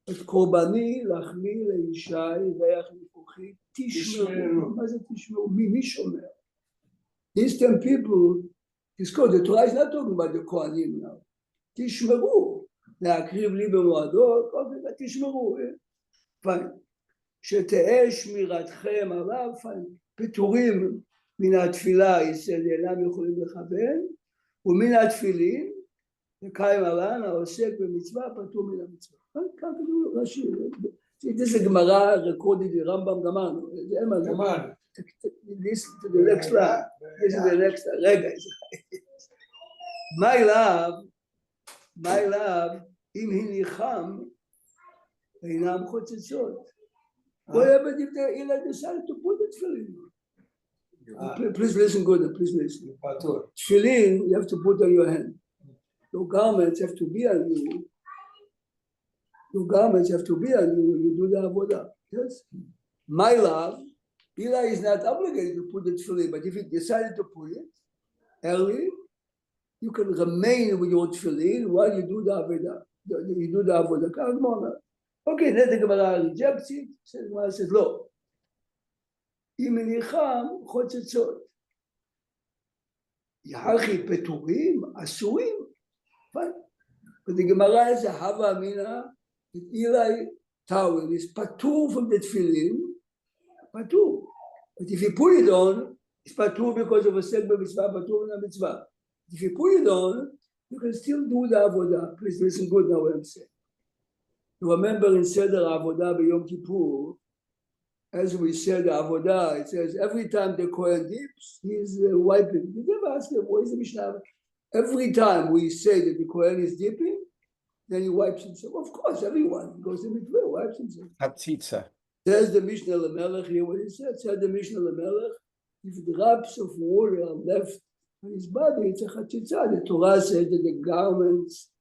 את קורבני לחמי לישי ריח ניחוחי, תשמעו. מה זה תשמעו? מי שומע? These 10 people, תזכור, the Torah is not talking about the כהנים now. תשמעו. להקריב לי במועדות, תשמעו. פיין. שתהא שמירתכם עליו, פיין. פטורים מן התפילה, ישראל אינם יכולים לכוון, ומן התפילין, וקיים עלן, העוסק במצווה, פטור מן המצווה. כאן כתוב רש"י, זה גמרא רקורדית לרמב"ם, גמרנו. גמרנו. Listen to the next line. Listen to the next line. רגע. מה אליו, אם הניחם, אינם חוצצות. Whatever if they decided to put the tefillin. Please listen good, please listen. Tefillin, you have to put on your hand. Your garments have to be on you. Your garments have to be on you when you do the avodah. Yes? My love, Eli is not obligated to put the tefillin, but if he decided to put it early, you can remain with your tefillin while you do the avodah. You do the avodah. Okay, then the Gemara rejects it. The Gemara says, "Lo, אם הניחם חוצצות, יחי פטורים, אסורים." But the Gemara is a hava amina that Eli towel is patur from the tefillin, patur. But if you put it on, it's patur because of a segbe mitzvah, patur in a mitzvah. If you put it on, you can still do the avodah. Please listen good now what I'm saying. You remember in Seder Avodah B'Yom Kippur, as we said Avodah, it says every time the Kohen dips, he's wiping. Did you ever ask him, what is the Mishnah? Every time we say that the Kohen is dipping, then he wipes himself. Of course, everyone goes to mikveh, wipes himself. Hatzitza. There's the Mishnah Lamelech here, what he said. Said the Mishnah Lamelech, if drops of water are left on his body, it's a chatzitza. The Torah says that the garments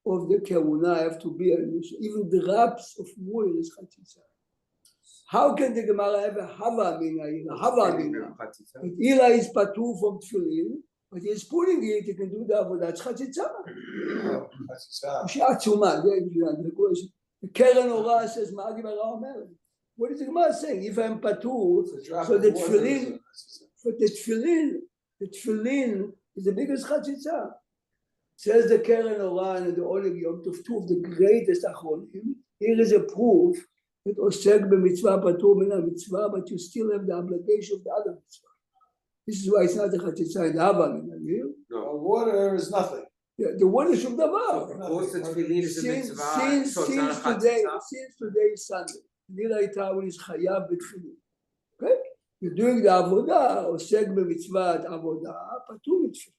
of the kehuna have to be on you. So even drops of water is chatzitza. How can the Gemara have a hava amina? Hava amina. Eli is patur from tefillin, but he's putting it, he can do the avodah. It's chatzitza. She'atzuma. The Keren Orah says, "Ma Gemara omeret." What is the Gemara saying? If I'm patur, so the tefillin, but the tefillin is the biggest chatzitza. Says the Keren Orah and the Oleg Yom Tov, two of the greatest achronim. Here is a proof that osek b'mitzvah patur min ha-mitzvah, but you still have the obligation of the other mitzvah. This is why it's not a chatzitza in the hava amina. No, water is nothing. Yeah, the one is from davar. Of course, the tefillin is a mitzvah, Since so it's not a today chatzitza. is Sunday, Nilai Tawel is chayav b'tefillin. Okay, you're doing the avodah, osek b'mitzvah avodah, patur mitzvah,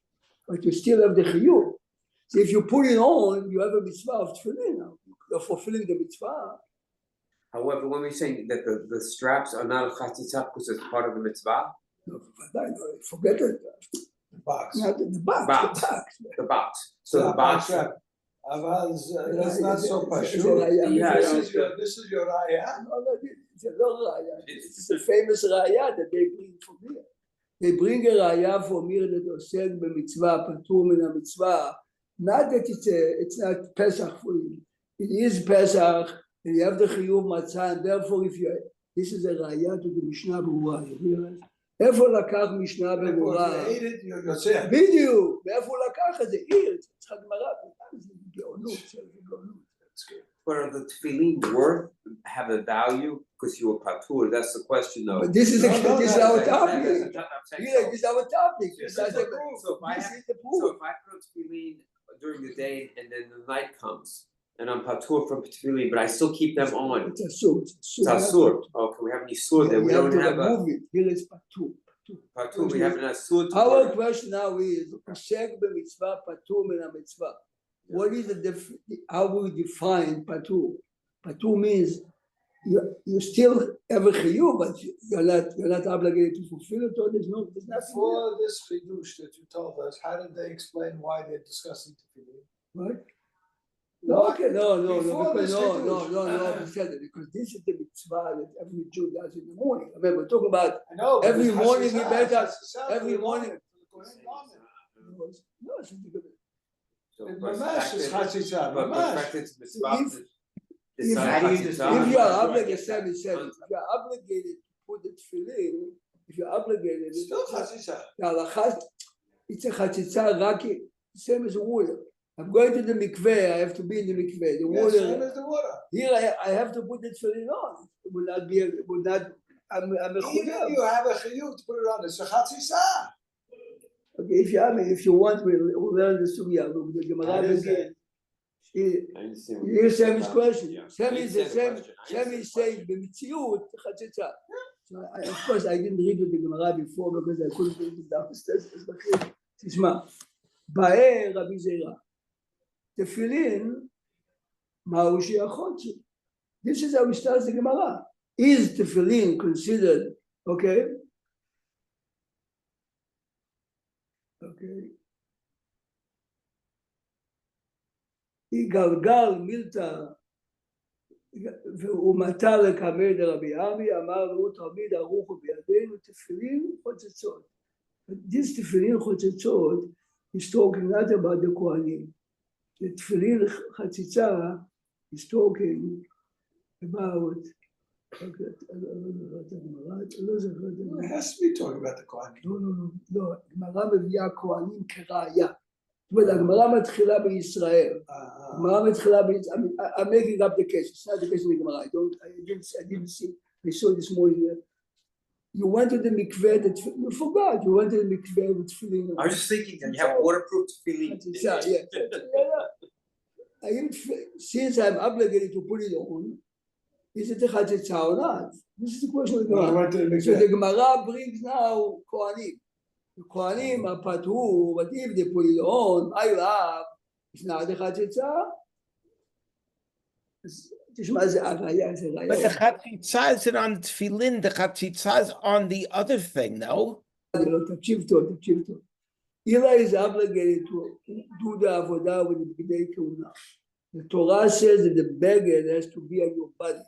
but you still have the chiyuv. So if you put it on, you have a mitzvah of tefillin now. You're fulfilling the mitzvah. However, when we're saying that the straps are not a chatzitza because it's part of the mitzvah, No, forget it. The box. Not the box. Box. The box. the box. So the box. That's not so It's a pashut. raya. Yeah, This is your raya. No, it's a long raya. It's a famous raya that they bring from here. They bring a raya from here that osek b'mitzvah, patur min ha-mitzvah. Not that it's not Pesach for you. It is Pesach, and you have the chiyuv matzah, and therefore this is a raya to the Mishnah Berurah. You realize? איפה לקח משנה ברורה? If you ate it, you're saying. בדיוק, מאיפה הוא לקח את זה? עיר, צריכה גמרא, גאונות, של גאונות. But are the tefillin have a value because you were patur? That's the question though. But this is No, no, this is no, our that's- topic. I'm saying Yeah, so- this is our topic. Yes, This is that's the so if I this have- is the So proof. if I put tefillin during the day and then the night comes and I'm patur from tefillin, but I still keep them on. It's a sur. It's asur. Oh, can we have any sur there? We don't have a remove it. Here is patur. patur. We have an asur. Our question now is, Shek b'mitzvah patur min mitzvah. What is how we define patur? Patur means you still have a chiyuv, but you're not obligated to fulfill it. Or there's nothing. Before this chidush that you told us, how did they explain why they're discussing tefillin? Right? No, okay, no, Before because this no, because this is the mitzvah that every Jew does in the morning. I mean, we're talking about I know. but Every it's morning he Hatzisah, better- Hatzisah, every the morning- Kohen Gadol. no, it's So And but mamash is expected- Hatzisah, but mamash. expected mitzvah. If- It's if- not how do you chatzitza. decide? if you are Right. obligated, if you are obligated to put the tefillin, if you're obligated, It's still Hatzisah. the halakha, it's a chatzitza raki, same as a water. I'm going to the mikveh, I have to be in the mikveh. The Yeah, water, same as the water. here I have to put the tefillin on. It will not be, I'm a Even you have a chiyuv to put it on, it's a Hatzisah. Okay, if you want, we'll learn the sugya. The Gemara What is begins. I understand what You hear Sammy's about. question. Yeah. Sammy I is the understand same. question. I Sammy understand is saying the b'mitziut chatzitza. So of course I didn't read the Gemara before because I couldn't read it downstairs. תשמע, באר רבי זירא, תפילין, מהו שיחוצו? This is how we start the Gemara. Is tefillin considered, okay? Okay. גלגל מילתא והוא מטה לקמא דרבי עמי, אמר לו תמיד ערוכו בידינו תפילין חוצצות. This תפילין חוצצות is talking not about the Kohanim. The תפילין חציצה is talking about It has to be talking about the Kohen. לא, הגמרא מביאה כהנים כראיה. זאת אומרת, הגמרא מתחילה בישראל. הגמרא מתחילה בישראל. I'm making up the case. It's not the case in the Gemara. I didn't see. I saw this morning. You went to the mikveh, you forgot. You went to the mikveh with tefillin. I was just thinking, you have waterproof tefillin. Since I'm obligated to put it on, is it a chatzitza or not? This is the question of the Gemara. So the Gemara brings now Kohanim. The Kohanim are patu, but if they put it on, I have, it's not the chatzitza. תשמע, זה הראיה, זה ראיה. But the chatzitza isn't on the tefillin. The chatzitza is on the other thing, no? תקשיב טוב, תקשיב טוב. Eli is obligated to do the avodah with the b'gidei kehuna. The Torah says that the beged has to be on your body.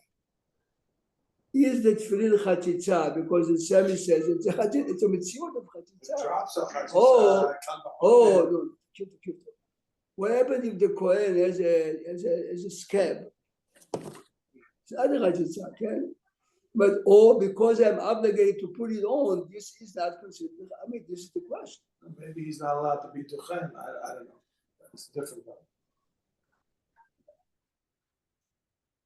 Is the tefillin chatzitza? Because the Sami says it's a chatzitza, it's a mitzvot of chatzitza. Drops of Hatzisah. Oh, come behind Oh, it. no, tקשיב, תקשיב טוב. What happens if the Kohen has a scab? It's not a chatzitza, okay? But because I'm obligated to put it on, this is not considered. I mean, this is the question. Maybe he's not allowed to be Duchen, I don't know. That's different.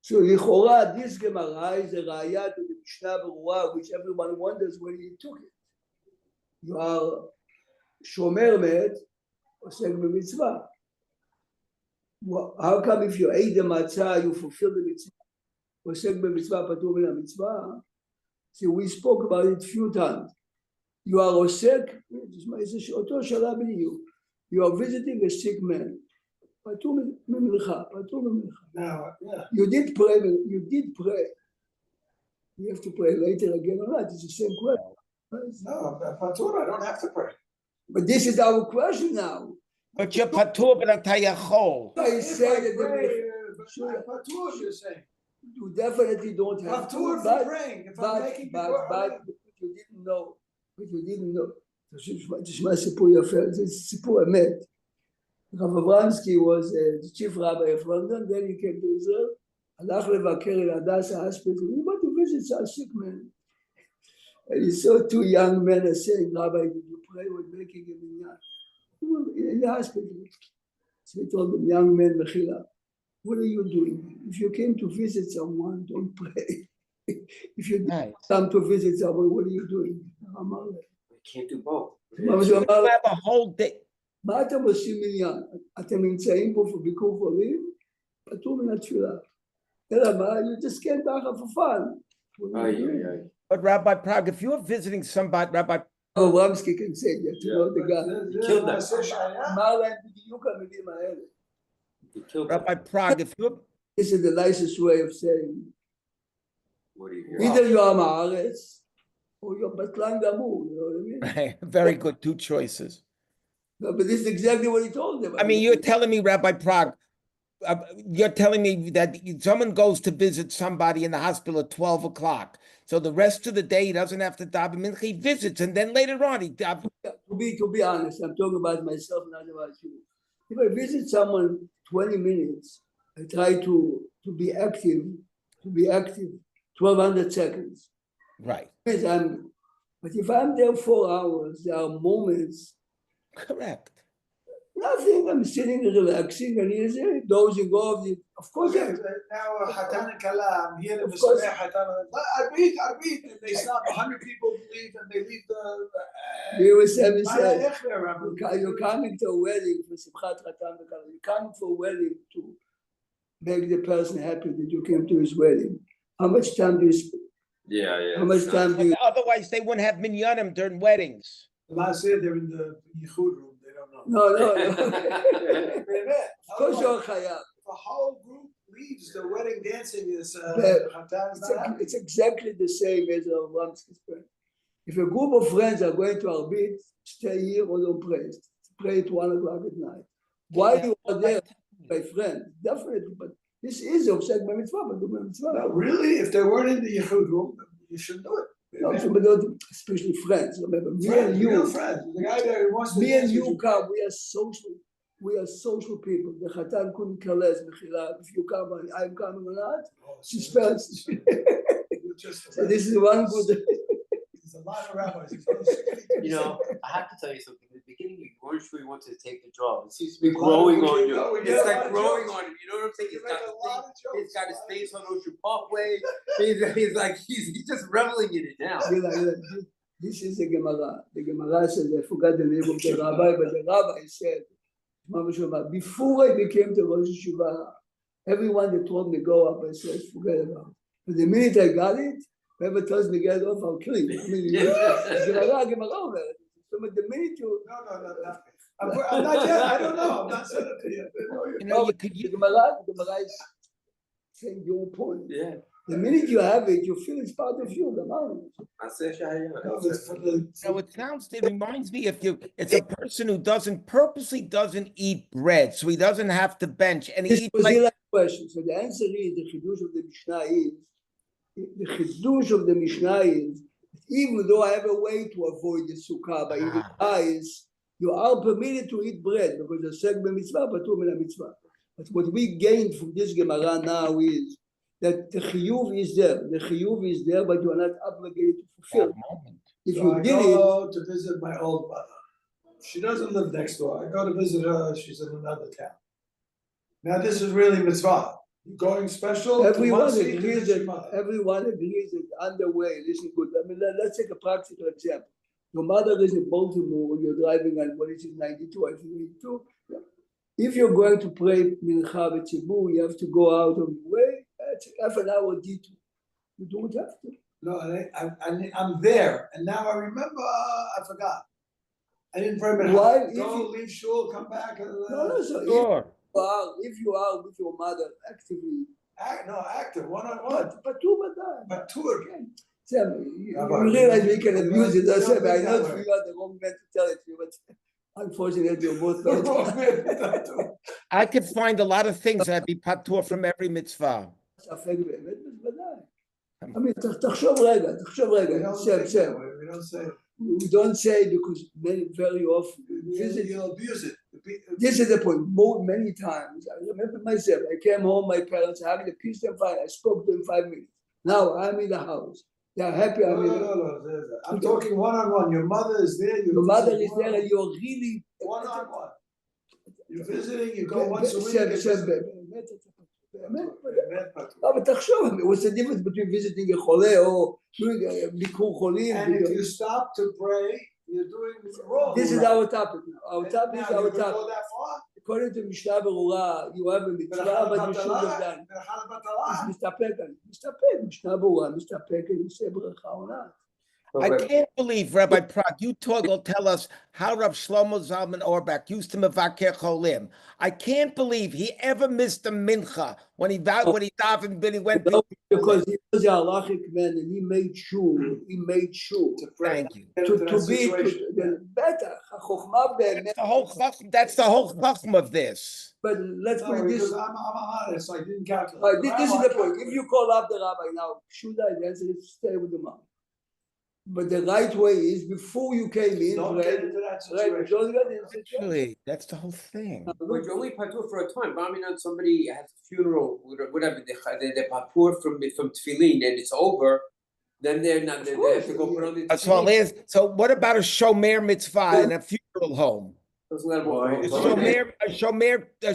So לכאורה, this Gemara is a raya to the Mishnah Berurah, which everyone wonders where he took it. You are shomer met, osek b'mitzvah. How come if you ate the matzah, you fulfill the mitzvah? Osek b'mitzvah, patur min mitzvah. See, we spoke about it a few times. You are osek, אותו שאלה בדיוק. You are visiting a sick man. פטור ממלאכה, פטור ממלאכה. Now, yeah. You did pray. You have to pray later again or not. It's the same question. No, Patur, I don't have to pray. But this is our question now. But you're patur b'natayachol. I say that Patur, you're saying. you definitely don't have Patur to, for praying. If I'm making but you didn't know. תשמע סיפור יפה, זה סיפור אמת. Rav Avramsky was the chief rabbi of London, then he came to Israel, הלך לבקר in Hadassah hospital, he went to visit a sick man. And he saw two young men saying, Rabbi, did you pray with making a minyan? In the hospital. So he told him, young man, Mechila, what are you doing? If you came to visit someone, don't pray. If you Right. come to visit someone, what are you doing? אמר להם. We can't do both. מה שהוא אמר You להם, have a whole day. מה אתם עושים עניין? אתם נמצאים פה בביקור חולים? פטור מן התפילה. אלא מה? You just came kכה for fun. What are you doing? But Rabbi Prague, if you're visiting somebody, Rabbi, Abramsky can say that, you know, the guy. killed them. מעשה שהיה. אמר להם בדיוק המילים האלה. He killed them. Rabbi Prague, if you're This is the nicest way of saying, What do you hear? either you are Ma'aretz, or you're Batlan Gamur, you know what I mean? very good, two choices. No, but this is exactly what he told them. I mean, you're telling me, Rabbi Prague, you're telling me that someone goes to visit somebody in the hospital at 12 o'clock. So the rest of the day, he doesn't have to daven mincha, he visits, and then later on, he daven. To be honest, I'm talking about myself, not about you. If I visit someone 20 minutes, I try to be active, 1,200 seconds. Right, But if I'm there 4 hours, there are moments, correct. nothing, I'm sitting relaxing, and he's dozing off. Of course, Okay, now Hatan and Kala, I'm here to Of course. Hatan. Arbit, and they stop. 100 people leave, and they leave the. we were saying, Rabbi. you're coming to a wedding for Simchat Chatan v'Kala. You're coming for a wedding to make the person happy that you came to his wedding. How much time do you spend? Yeah. How much time do you? Otherwise, they wouldn't have minyanim during weddings. Last year they're in the Yichud room. They don't know. No. Of course, you're chayav. The whole group leaves. The wedding dancing is But Hatan is not happy. It's exactly the same as Ramsky's friend. If a group of friends are going to Arbit, stay here or don't pray. Pray at 1 o'clock at night. Why you are there, my friend? Definitely, but this is Osek B'Mitzvah, but do No, B'Mitzvah. really, if they weren't in the Yichud room, you should do it. No, but not, especially friends. Remember, me and Friends, real you, friends. The guy that wants to me and dance with you come. We are social people. The Chatan couldn't care less. Mechila, if you come, I'm coming or not. Oh, She spends. you're just- So this is one good. There's a lot of rabbis. It's only 60%. You know, I have to tell you something. In the beginning, you weren't sure you wanted to take the job. It seems to be growing on you. We get It's a lot like of growing jokes. on him. You know what I'm saying? You He's got make a his lot face. of He's got his jokes. face on Ocean Parkway. He's like he's just reveling in it now. This is the Gemara. The Gemara says, I forgot the name of the rabbi, but the rabbi said, before I became the Rosh Yeshiva, everyone that told me go up, I said, forget about it. But the minute I got it, whoever tells me get off, I'll kill you. I mean, Gemara over it. So but the minute you, No. I'm not yet. I don't know. I'm not set up yet. You know, you could, the Gemara is saying your point. Yeah. The minute you have it, you feel it's part of you. Gemara. I said Shahaya. No, it's for the- so it reminds me it's a person who purposely doesn't eat bread, so he doesn't have to bench, and he This eats was like, the last question. So the answer is the Chidush of the Mishnah is even though I have a way to avoid the sukkah by eating rice, you are permitted to eat bread because the seg mitzvah, patur min mitzvah. But what we gained from this Gemara now is that the chiyuv is there. The chiyuv is there, but you are not obligated to fulfill. If So you I did it, go to visit my old mother. She doesn't live next door. I go to visit her. She's in another town. Now this is really mitzvah. You're going special. to everyone one city to agrees visit your that mother. underway. Listen good. I mean, let's take a practical example. Your mother is in Baltimore, you're driving on what is it, 92, I think 92. Yeah. If you're going to pray mincha v'tzibur, you have to go out on the way. It's half an hour detour. You don't have to. No, I'm there, and now I remember. I forgot. I didn't pray mincha. Why, if Go, you- leave shul, come back. No, so sure. if you are with your mother actively, Active, one-on-one. but two but But two again. Sam, you Rabbi, realize we can abuse it. That's don't it. I think know that way. you are the wrong man to tell it to you, but unfortunately, you're both right. I could find a lot of things that'd be patur from every mitzvah. ספק באמת, בוודאי. I mean, תחשוב רגע, We don't say it Sam. that way. We don't say it. We don't say because very often visit. You'll abuse it. This is the point. Many times, I remember myself. I came home, my parents hugged, kissed them fine. I spoke to them 5 minutes. Now I'm in the house. They are happy. No, I'm in. no. I'm talking one-on-one. Your mother is there. Your mother is there, and you're really. One-on-one. You're visiting, you go once a week. and visit. באמת, באמת פתוח. אבל תחשוב, what's the difference between visiting a חולה או ביקור חולים? And if you stop to pray, you're doing it wrong. This is our topic now. Our topic is Now, our you go topic. that far? According to משנה ברורה, you have a מצווה, but you should have done. ברכה לבטלה. אז מסתפק, משנה ברורה, מסתפק, אני עושה ברכה עונה. I can't believe, Rabbi Prague, you will tell us how Rav Shlomo Zalman Auerbach used to mevaker cholim. I can't believe he ever missed a mincha when he davened, when he went. Because he was a halachic man and he made sure. Thank you. To be better. That's the whole chacham of this. But let's put it this. Because I'm honest, I didn't calculate. This is the point. If you call up the rabbi now, should I? The answer is stay with the mom. But the right way is before you came in. Don't right, get into that right, situation. don't get into that situation. Actually, that's the whole thing. But you're only patur for a time. But I mean, somebody has a funeral, whatever, they're patur from tefillin, and it's over. Then they're not. They have to go put on the. That's all it is. So what about a shomer mitzvah in a funeral home? Doesn't let them go. A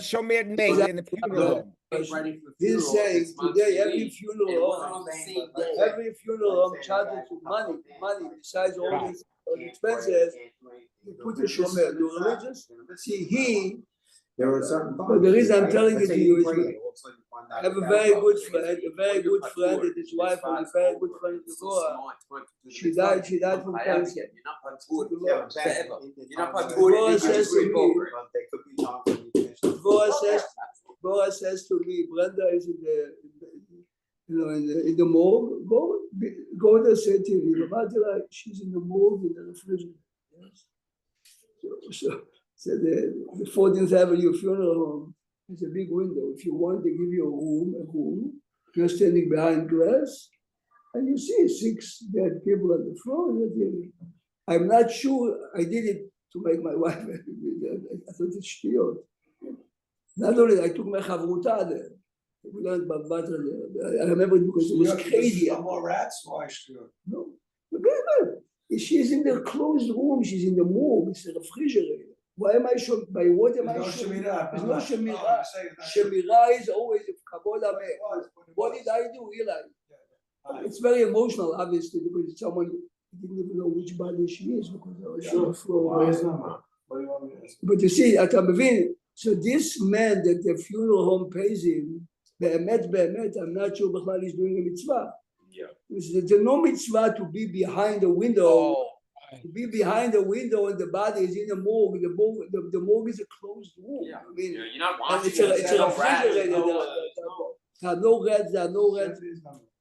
shomer maid in a funeral home. He's saying today every funeral home charges you money besides all these expenses. You put a shomer. You're religious. See, There were certain. But the reason I'm telling it to you is I have a very good Good friend, and his wife was a very good friend of the Torah. She died from cancer. You're not patur forever. You're not patur. Torah You says just to sleep me, over. But they could be time when you finish. Boaz says to me, Brenda is in the morgue. Go there, say to me, she's in the morgue in the refrigerator. Yes. So the 14th Avenue funeral home is a big window. If you want, they give you a room. You're standing behind glass, and you see 6 dead people on the floor. I'm not sure I did it to make my wife happy. I thought it's shtiyot. Not only I took my chavruta there. We learned Bavatra there. I remember it because it was crazy. No more rats? Why sure? No. She's in the closed room. She's in the morgue. It's a refrigerator. Why am I sure? By what am I sure? There's no Shemirah. Shemirah is always Kabod Ameh. What did I do? It's very emotional, obviously, because it's someone didn't even know which body she is because I was on the floor. But you see, so this man that the funeral home pays him, be'emet, I'm not sure Bechal is doing a mitzvah. Yeah. There's no mitzvah to be behind the window. To be behind the window and the body is in the morgue. The morgue is a closed room. Yeah. I mean, You're not and watching. it's a refrigerator. There are no rats.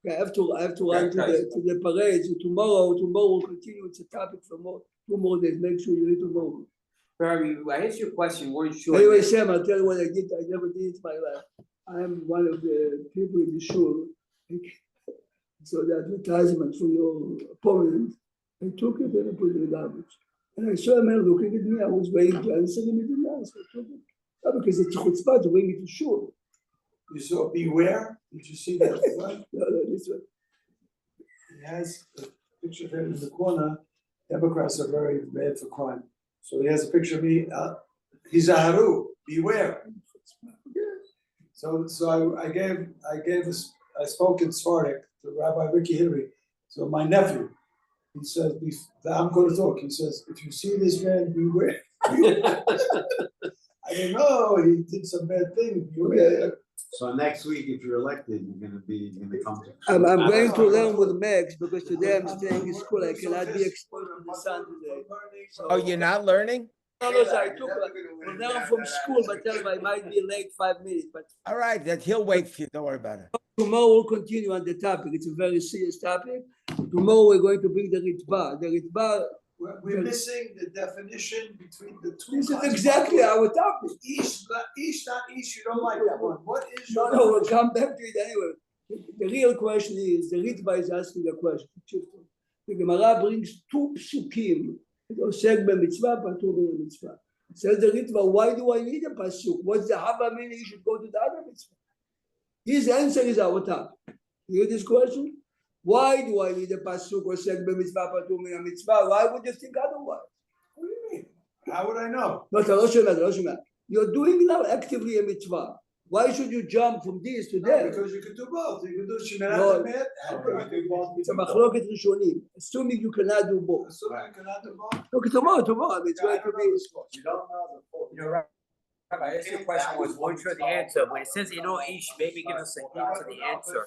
I have to run to the parade. So tomorrow we'll continue. It's a topic for 2 more days. Make sure you read tomorrow. Barry, I asked you a question. Weren't sure. Anyway, Sam, I'll tell you what I did. I never did it in my life. I am one of the people in the shul. So the advertisement for your opponent, I took it and I put it in the garbage. And I saw a man looking at me. I was waiting to answer him. He didn't answer. I took it. Because it's a chutzpah to bring it to shul. You saw beware? Did you see that? No, this one. He has a picture of him in the corner. Democrats are very bad for crime. So he has a picture of me. He's a haru. Beware. So I spoke in Sephardic to Rabbi Ricky Hillary. So my nephew, he says, I'm going to talk. He says, if you see this man, beware. I don't know. He did some bad thing. Beware. So next week, if you're elected, you're gonna come to. I'm going to learn with Max because today I'm staying in school. I cannot be exposed to the sun today. So, Oh, you're not learning? No, so I took we'll learn from school, but tell him I might be late 5 minutes. But All right, that he'll wait for you. Don't worry about it. tomorrow we'll continue on the topic. It's a very serious topic. Tomorrow we're going to bring the Ritva. The Ritva. We're missing the definition between the two. This is exactly our topic. East, not east, you don't like that one. What is your? No, we'll come back to it anyway. The real question is, the Ritva is asking the question. The Gemara brings 2 psukim. Osek b'mitzvah, patur b'mitzvah. Says the Ritva, why do I need a pasuk? What's the hava meaning? You should go to the other mitzvah. His answer is our topic. You hear this question? Why do I need a pasuk osek b'mitzvah, patur b'mitzvah? Why would you think otherwise? What do you mean? How would I know? No, אתה לא שומע. you're doing now actively a mitzvah. Why should you jump from this to No, that? because you could do both, you could do Shemoneh No. Esrei and you could do both. It's a machloket rishonim, assuming you cannot do both. So you cannot do both. Look, tomorrow, it's Yeah, I going to don't know be. the source. You don't know the full. You're right. Rabbi, I asked you a question was, weren't sure the answer, when it says, Ish, maybe give us a hint to the answer.